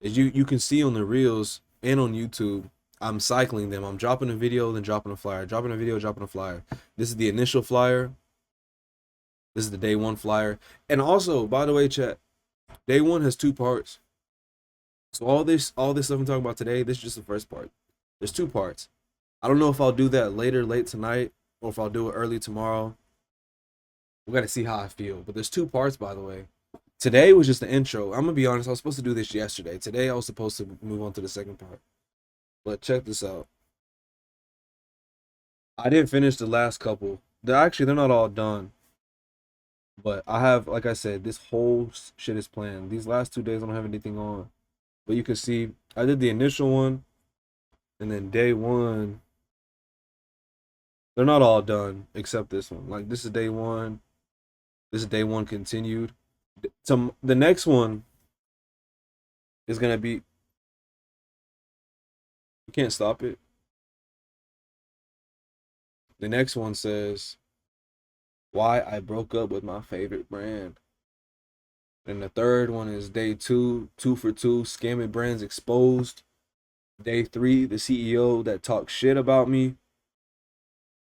[SPEAKER 1] As you can see on the reels and on YouTube, I'm cycling them. I'm dropping a video, then dropping a flyer, dropping a video, dropping a flyer. This is the initial flyer. This is the day 1 flyer. And also, by the way, chat, day 1 has 2 parts. So all this stuff I'm talking about today, this is just the first part. There's 2 parts. I don't know if I'll do that late tonight, or if I'll do it early tomorrow. We gotta see how I feel. But there's 2 parts, by the way. Today was just the intro. I'm gonna be honest, I was supposed to do this yesterday. Today I was supposed to move on to the second part. But check this out. I didn't finish the last couple. They're not all done. But I have, like I said, this whole shit is planned. These last 2 days I don't have anything on. But you can see I did the initial one, and then day 1. They're not all done except this one. Like, this is day 1. This is day 1 continued. So the next one is gonna be. You can't stop it. The next one says, why I broke up with my favorite brand. And the third one is day 2, 2 for 2, scamming brands exposed. Day 3, the CEO that talks shit about me.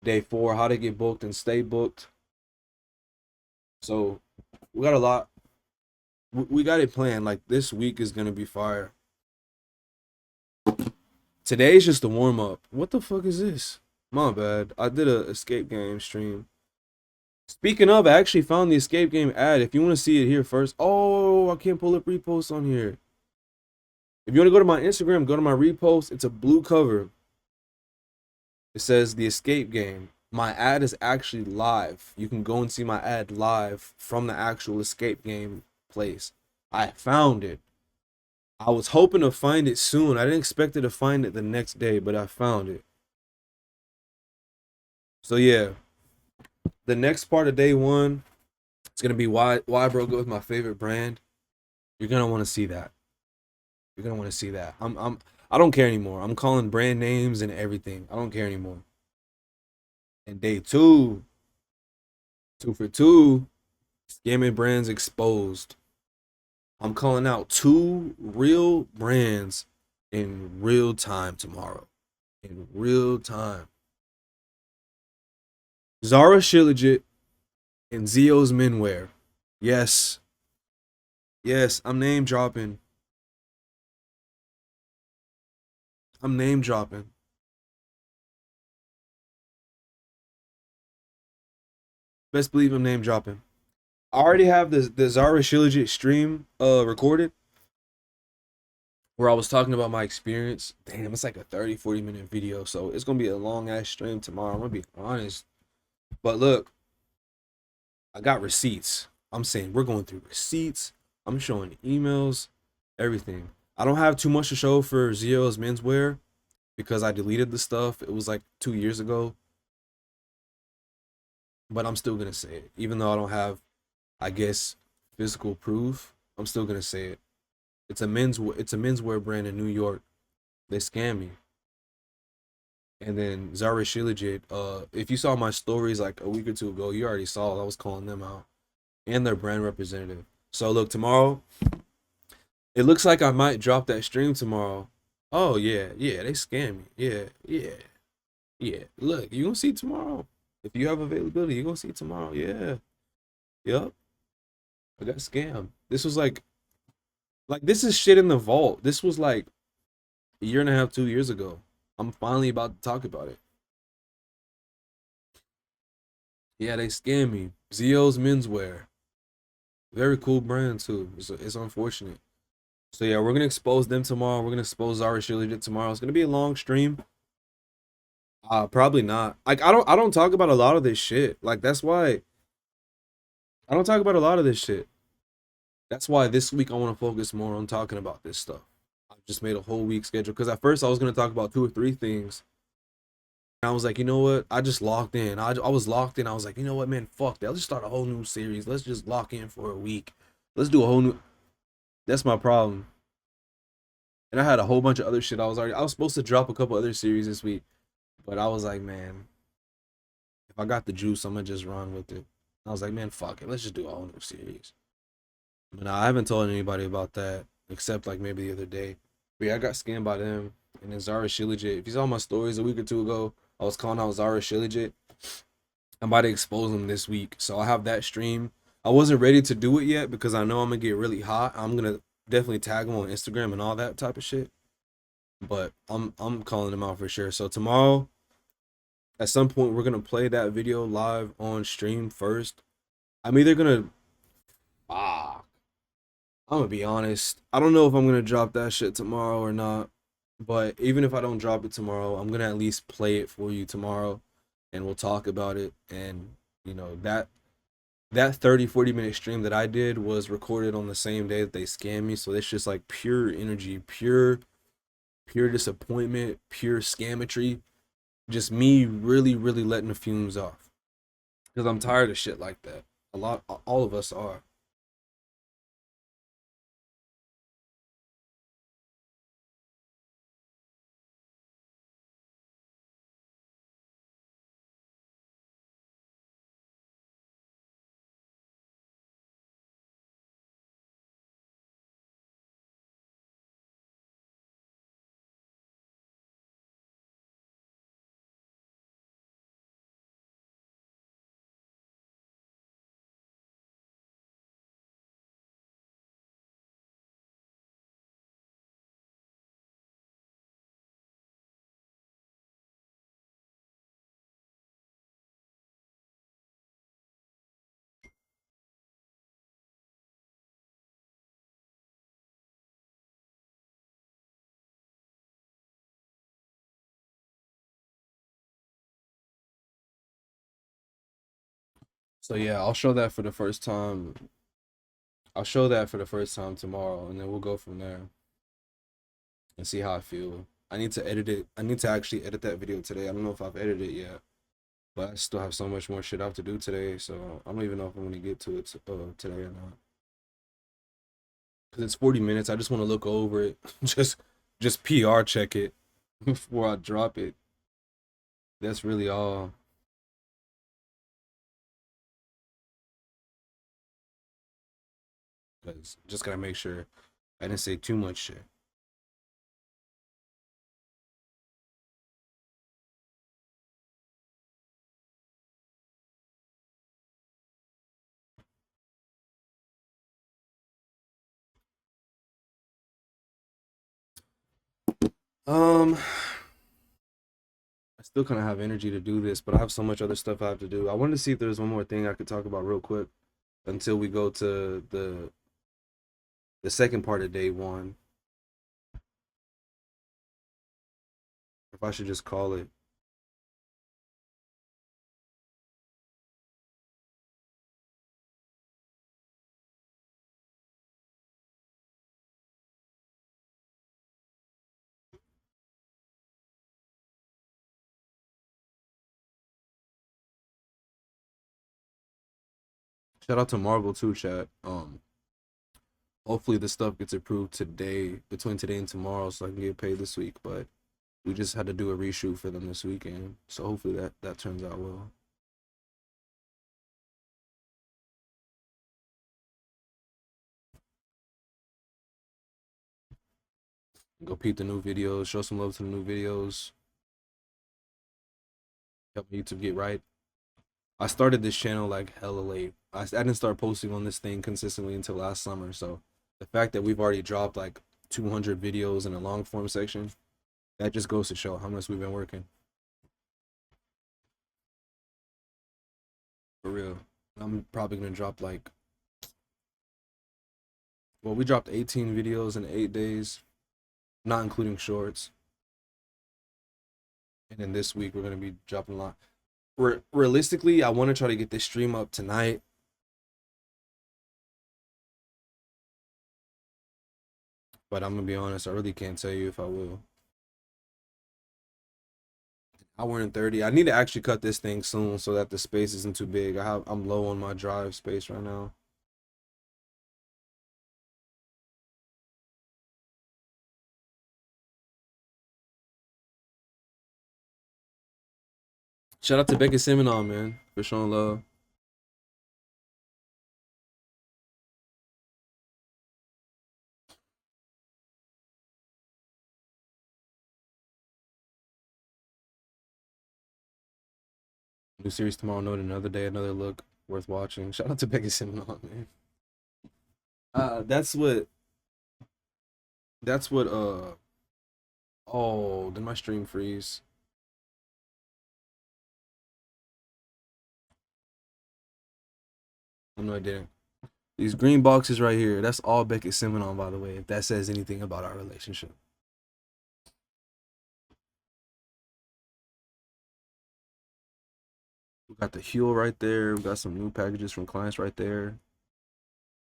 [SPEAKER 1] Day 4, how to get booked and stay booked. So we got a lot. We got it planned. Like this week is gonna be fire. Today's just the warm up. What the fuck is this? My bad. I did a escape game stream. Speaking of, I actually found the escape game ad. If you want to see it here first. Oh, I can't pull up reposts on here. If you want to go to my Instagram, go to my repost. It's a blue cover. It says the escape game. My ad is actually live. You can go and see my ad live from the actual escape game place. I found it. I was hoping to find it soon. I didn't expect to find it the next day, but I found it. So yeah, the next part of day 1, it's gonna be why broke up with my favorite brand. You're gonna want to see that. You're gonna want to see that. I don't care anymore. I'm calling brand names and everything. I don't care anymore. And day 2, 2 for 2, scamming brands exposed. I'm calling out 2 real brands in real time tomorrow. In real time. Zara Shilajit and Zio's Menwear. Yes. Yes, I'm name dropping. I'm name dropping. Best believe I'm name dropping. I already have the Zara Shilajit stream recorded where I was talking about my experience. Damn, it's like a 30-40 minute video, so it's gonna be a long ass stream tomorrow. I'm gonna be honest. But look, I got receipts. I'm saying we're going through receipts. I'm showing emails, everything. I don't have too much to show for Zio's Menswear because I deleted the stuff. It was like 2 years ago. But I'm still gonna say it. Even though I don't have, I guess, physical proof, I'm still gonna say it. It's a menswear brand in New York. They scam me. And then Zara Shilajit, if you saw my stories like a week or 2 ago, you already saw I was calling them out. And their brand representative. So look, tomorrow, it looks like I might drop that stream tomorrow. Oh yeah, they scam me. Yeah. Look, you gonna see tomorrow. If you have availability, you gonna see tomorrow. Yeah. Yup. I got scammed. This was like this is shit in the vault. This was like a year and a half, 2 years ago. I'm finally about to talk about it. Yeah, they scammed me. Zio's Menswear. Very cool brand too. It's unfortunate. So yeah, we're gonna expose them tomorrow. We're gonna expose Zara Shilajit tomorrow. It's gonna be a long stream. Probably not. Like I don't talk about a lot of this shit. Like that's why I don't talk about a lot of this shit. That's why this week I want to focus more on talking about this stuff. I've just made a whole week schedule because at first I was gonna talk about 2 or 3 things. And I was like, you know what? I just locked in. I was locked in. I was like, you know what, man? Fuck that. Let's just start a whole new series. Let's just lock in for a week. Let's do a whole new. That's my problem. And I had a whole bunch of other shit. I was supposed to drop a couple other series this week, but I was like, man, if I got the juice, I'm gonna just run with it. I was like, man, fuck it. Let's just do a whole new series. But no, I haven't told anybody about that except like maybe the other day. But yeah, I got scammed by them. And then Zara Shilajit. If you saw my stories a week or 2 ago, I was calling out Zara Shilajit. I'm about to expose them this week. So I have that stream. I wasn't ready to do it yet because I know I'm gonna get really hot. I'm gonna definitely tag them on Instagram and all that type of shit. But I'm calling them out for sure. So tomorrow, at some point, we're gonna play that video live on stream first. I'm either gonna I'm gonna be honest. I don't know if I'm gonna drop that shit tomorrow or not. But even if I don't drop it tomorrow, I'm gonna at least play it for you tomorrow and we'll talk about it. And you know, that 30-40 minute stream that I did was recorded on the same day that they scammed me. So it's just like pure energy, pure disappointment, pure scammetry. Just me really, really letting the fumes off. Because I'm tired of shit like that. All of us are. So yeah, I'll show that for the first time. I'll show that for the first time tomorrow, and then we'll go from there and see how I feel. I need to edit it. I need to actually edit that video today. I don't know if I've edited it yet, but I still have so much more shit I have to do today. So I don't even know if I'm gonna get to it today or not. Cause it's 40 minutes. I just want to look over it, just PR check it before I drop it. That's really all. Cause just gotta make sure I didn't say too much shit. I still kind of have energy to do this, but I have so much other stuff I have to do. I wanted to see if there's one more thing I could talk about real quick until we go to the second part of day one. If I should just call it. Shout out to Marvel too, chat. Hopefully this stuff gets approved today, between today and tomorrow, so I can get paid this week. But we just had to do a reshoot for them this weekend, so hopefully that turns out well. Go peep the new videos, show some love to the new videos. Help YouTube get right. I started this channel like hella late. I didn't start posting on this thing consistently until last summer. So the fact that we've already dropped like 200 videos in a long form section, that just goes to show how much we've been working. For real. I'm probably gonna drop like, well, we dropped 18 videos in 8 days, not including shorts. And then this week we're gonna be dropping a lot. Realistically, I want to try to get this stream up tonight. But I'm gonna be honest, I really can't tell you if I will. Hour and 30. I need to actually cut this thing soon so that the space isn't too big. I'm low on my drive space right now. Shout out to Becky Seminar, man, for showing love. New series tomorrow, note another day, another look worth watching. Shout out to Becky Seminar, man. That's what oh, did my stream freeze? Oh, no, I didn't. These green boxes right here, that's all Beckett Seminar, by the way, if that says anything about our relationship. We got the Huel right there. We got some new packages from clients right there.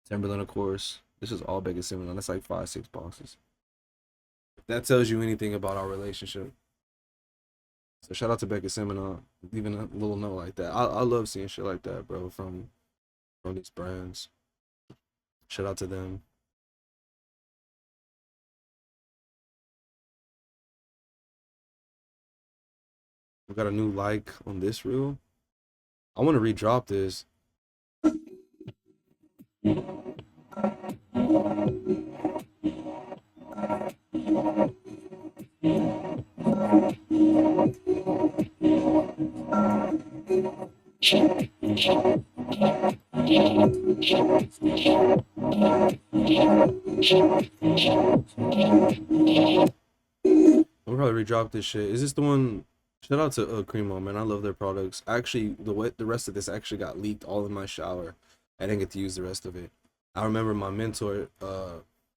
[SPEAKER 1] Timberland, of course. This is all Beckett Seminar. That's like 5-6 boxes. If that tells you anything about our relationship. So shout out to Beckett Seminar. Leaving a little note like that. I love seeing shit like that, bro, from these brands. Shout out to them. We got a new like on this reel. I want to redrop this. I'll probably redrop this shit. Is this the one? Shout out to Cremo, man. I love their products. Actually, the rest of this actually got leaked all in my shower. I didn't get to use the rest of it. I remember my mentor,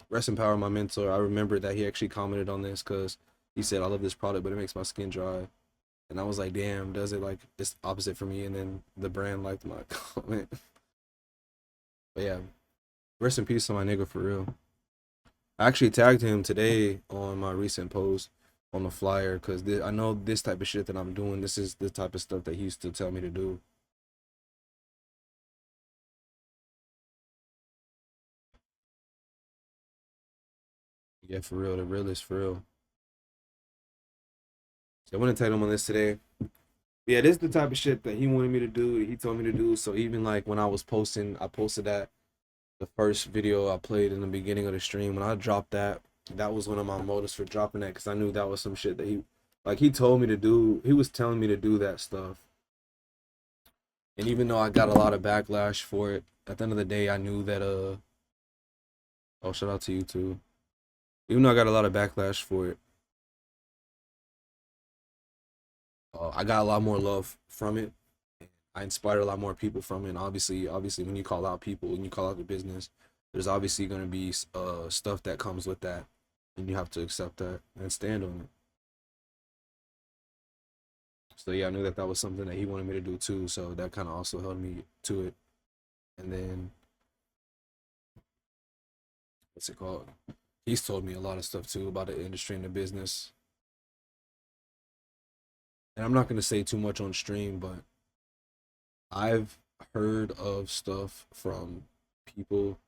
[SPEAKER 1] rest in power, my mentor. I remember that he actually commented on this because he said, "I love this product, but it makes my skin dry." And I was like, damn, does it like it's opposite for me? And then the brand liked my comment. But yeah, rest in peace to my nigga for real. I actually tagged him today on my recent post on the flyer because I know this type of shit that I'm doing. This is the type of stuff that he used to tell me to do. Yeah, for real. The realest, for real. So I want to tag him on this today. Yeah, this is the type of shit that he wanted me to do, that he told me to do. So even like when I was posting, I posted that the first video I played in the beginning of the stream. When I dropped that, that was one of my motives for dropping that because I knew that was some shit that he told me to do. He was telling me to do that stuff. And even though I got a lot of backlash for it, at the end of the day, I knew that oh, shout out to you too. Even though I got a lot of backlash for it, I got a lot more love from it. I inspired a lot more people from it. And obviously, when you call out people, when you call out the business, there's obviously going to be stuff that comes with that, and you have to accept that and stand on it. So yeah, I knew that that was something that he wanted me to do too. So that kind of also held me to it. And then what's it called? He's told me a lot of stuff too about the industry and the business. And I'm not going to say too much on stream, but I've heard of stuff from people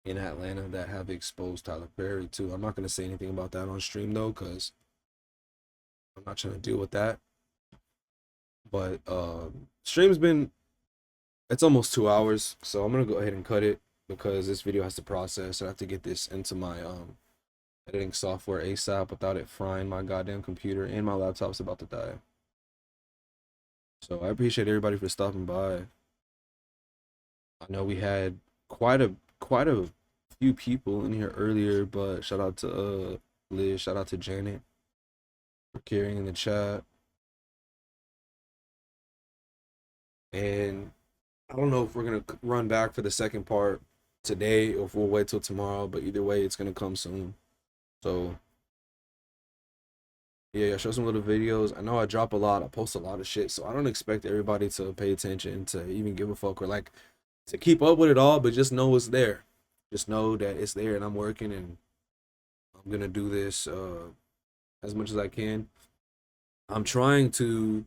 [SPEAKER 1] in Atlanta that have exposed Tyler Perry too. I'm not going to say anything about that on stream though, because I'm not trying to deal with that. But stream's been, it's almost 2 hours, so I'm going to go ahead and cut it because this video has to process. I have to get this into my editing software ASAP without it frying my goddamn computer, and my laptop's about to die. So I appreciate everybody for stopping by. I know we had quite a few people in here earlier, but shout out to Liz, shout out to Janet for carrying in the chat. And I don't know if we're gonna run back for the second part today or if we'll wait till tomorrow, but either way it's gonna come soon. So yeah, show some little videos. I know I drop a lot, I post a lot of shit, so I don't expect everybody to pay attention, to even give a fuck, or like to keep up with it all, but just know it's there. Just know that it's there and I'm working, and I'm gonna do this as much as I can. I'm trying to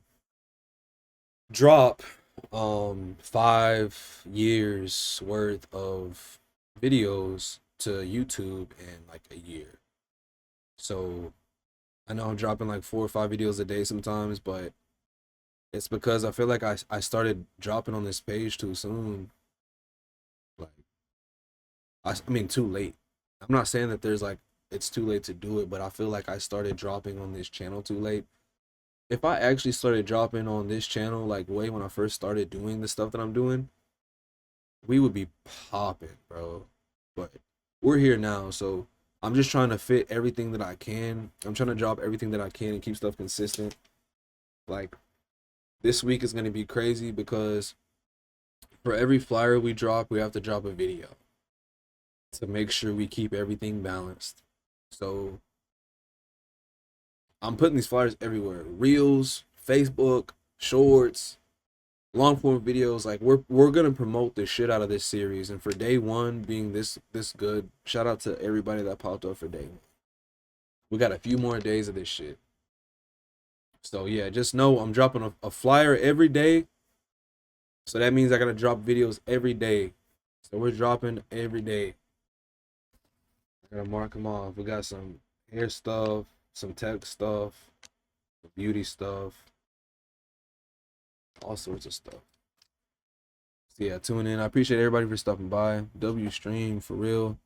[SPEAKER 1] drop 5 years worth of videos to YouTube in like a year. So I know I'm dropping like 4 or 5 videos a day sometimes, but it's because I feel like I started dropping on this page too soon. Like I mean too late. I'm not saying that there's like it's too late to do it, but I feel like I started dropping on this channel too late. If I actually started dropping on this channel like way when I first started doing the stuff that I'm doing, we would be popping, bro. But we're here now, so I'm just trying to fit everything that I can. I'm trying to drop everything that I can and keep stuff consistent. Like this week is going to be crazy because for every flyer we drop, we have to drop a video to make sure we keep everything balanced. So I'm putting these flyers everywhere. Reels, Facebook, shorts, long form videos. Like we're gonna promote the shit out of this series. And for day one being this good, shout out to everybody that popped up for day one. We got a few more days of this shit. So yeah, just know I'm dropping a flyer every day. So that means I gotta drop videos every day. So we're dropping every day. I gotta mark them off. We got some hair stuff, some tech stuff, beauty stuff, all sorts of stuff. So yeah, tune in. I appreciate everybody for stopping by. W stream for real.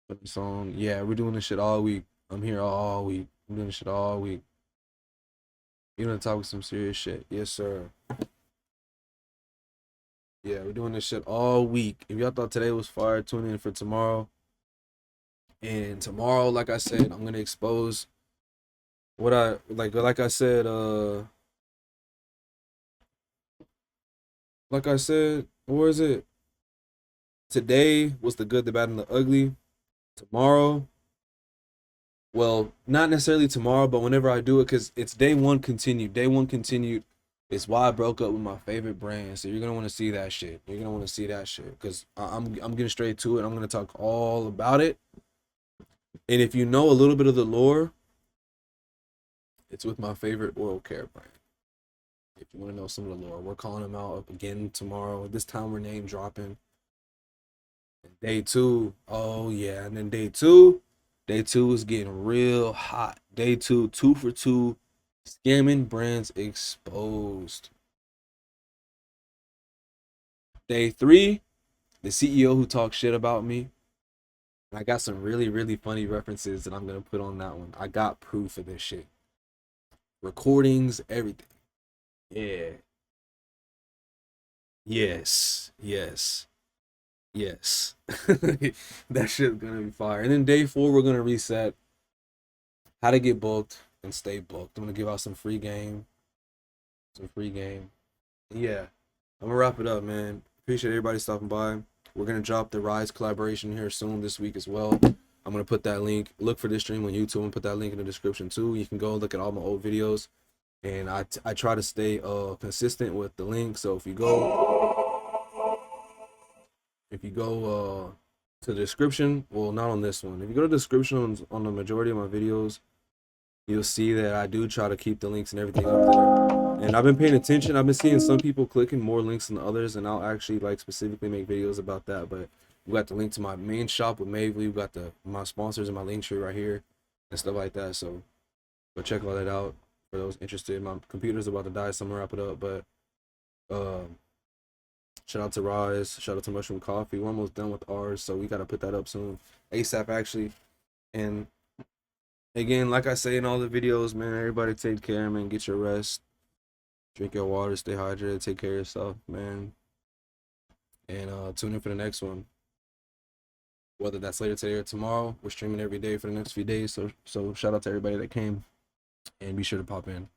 [SPEAKER 1] Put this on. Yeah, we're doing this shit all week. I'm here all week. I'm doing this shit all week. You gonna talk with some serious shit? Yes, sir. Yeah, we're doing this shit all week. If y'all thought today was fire, tune in for tomorrow. And tomorrow, like I said, I'm gonna expose what I like I said, like I said, where is it? Today was the good, the bad, and the ugly. Tomorrow, Well, not necessarily tomorrow, but whenever I do it, because it's day one continued. Day one continued is why I broke up with my favorite brand. So you're gonna want to see that shit. You're gonna want to see that shit because I'm getting straight to it. I'm gonna talk all about it. And if you know a little bit of the lore, it's with my favorite oral care brand. If you want to know some of the lore, we're calling them out up again tomorrow. This time we're name dropping. And day two, oh yeah, and then day two is getting real hot. Day two, 2 for 2, scamming brands exposed. Day three, the CEO who talks shit about me. I got some really, really funny references that I'm gonna put on that one. I got proof of this shit. Recordings, everything. Yeah. Yes. Yes. Yes. That shit's gonna be fire. And then day four, we're gonna reset how to get booked and stay booked. I'm gonna give out some free game. Some free game. Yeah. I'm gonna wrap it up, man. Appreciate everybody stopping by. We're gonna drop the Rise collaboration here soon this week as well. I'm gonna put that link. Look for this stream on YouTube and put that link in the description too. You can go look at all my old videos. And I try to stay consistent with the link. So if you go to the description, well, not on this one. If you go to the description on the majority of my videos, you'll see that I do try to keep the links and everything up there. And I've been paying attention. I've been seeing some people clicking more links than others, and I'll actually like specifically make videos about that. But we got the link to my main shop with Mavely. We got my sponsors and my link tree right here and stuff like that. So go check all that out for those interested. My computer's about to die, so I'm gonna wrap it up. But shout out to Rise, shout out to Mushroom Coffee. We're almost done with ours, so we gotta put that up soon, ASAP actually. And again, like I say in all the videos, man, everybody take care, man. Get your rest, drink your water, stay hydrated, take care of yourself, man. And tune in for the next one. Whether that's later today or tomorrow, we're streaming every day for the next few days. So shout out to everybody that came, and be sure to pop in.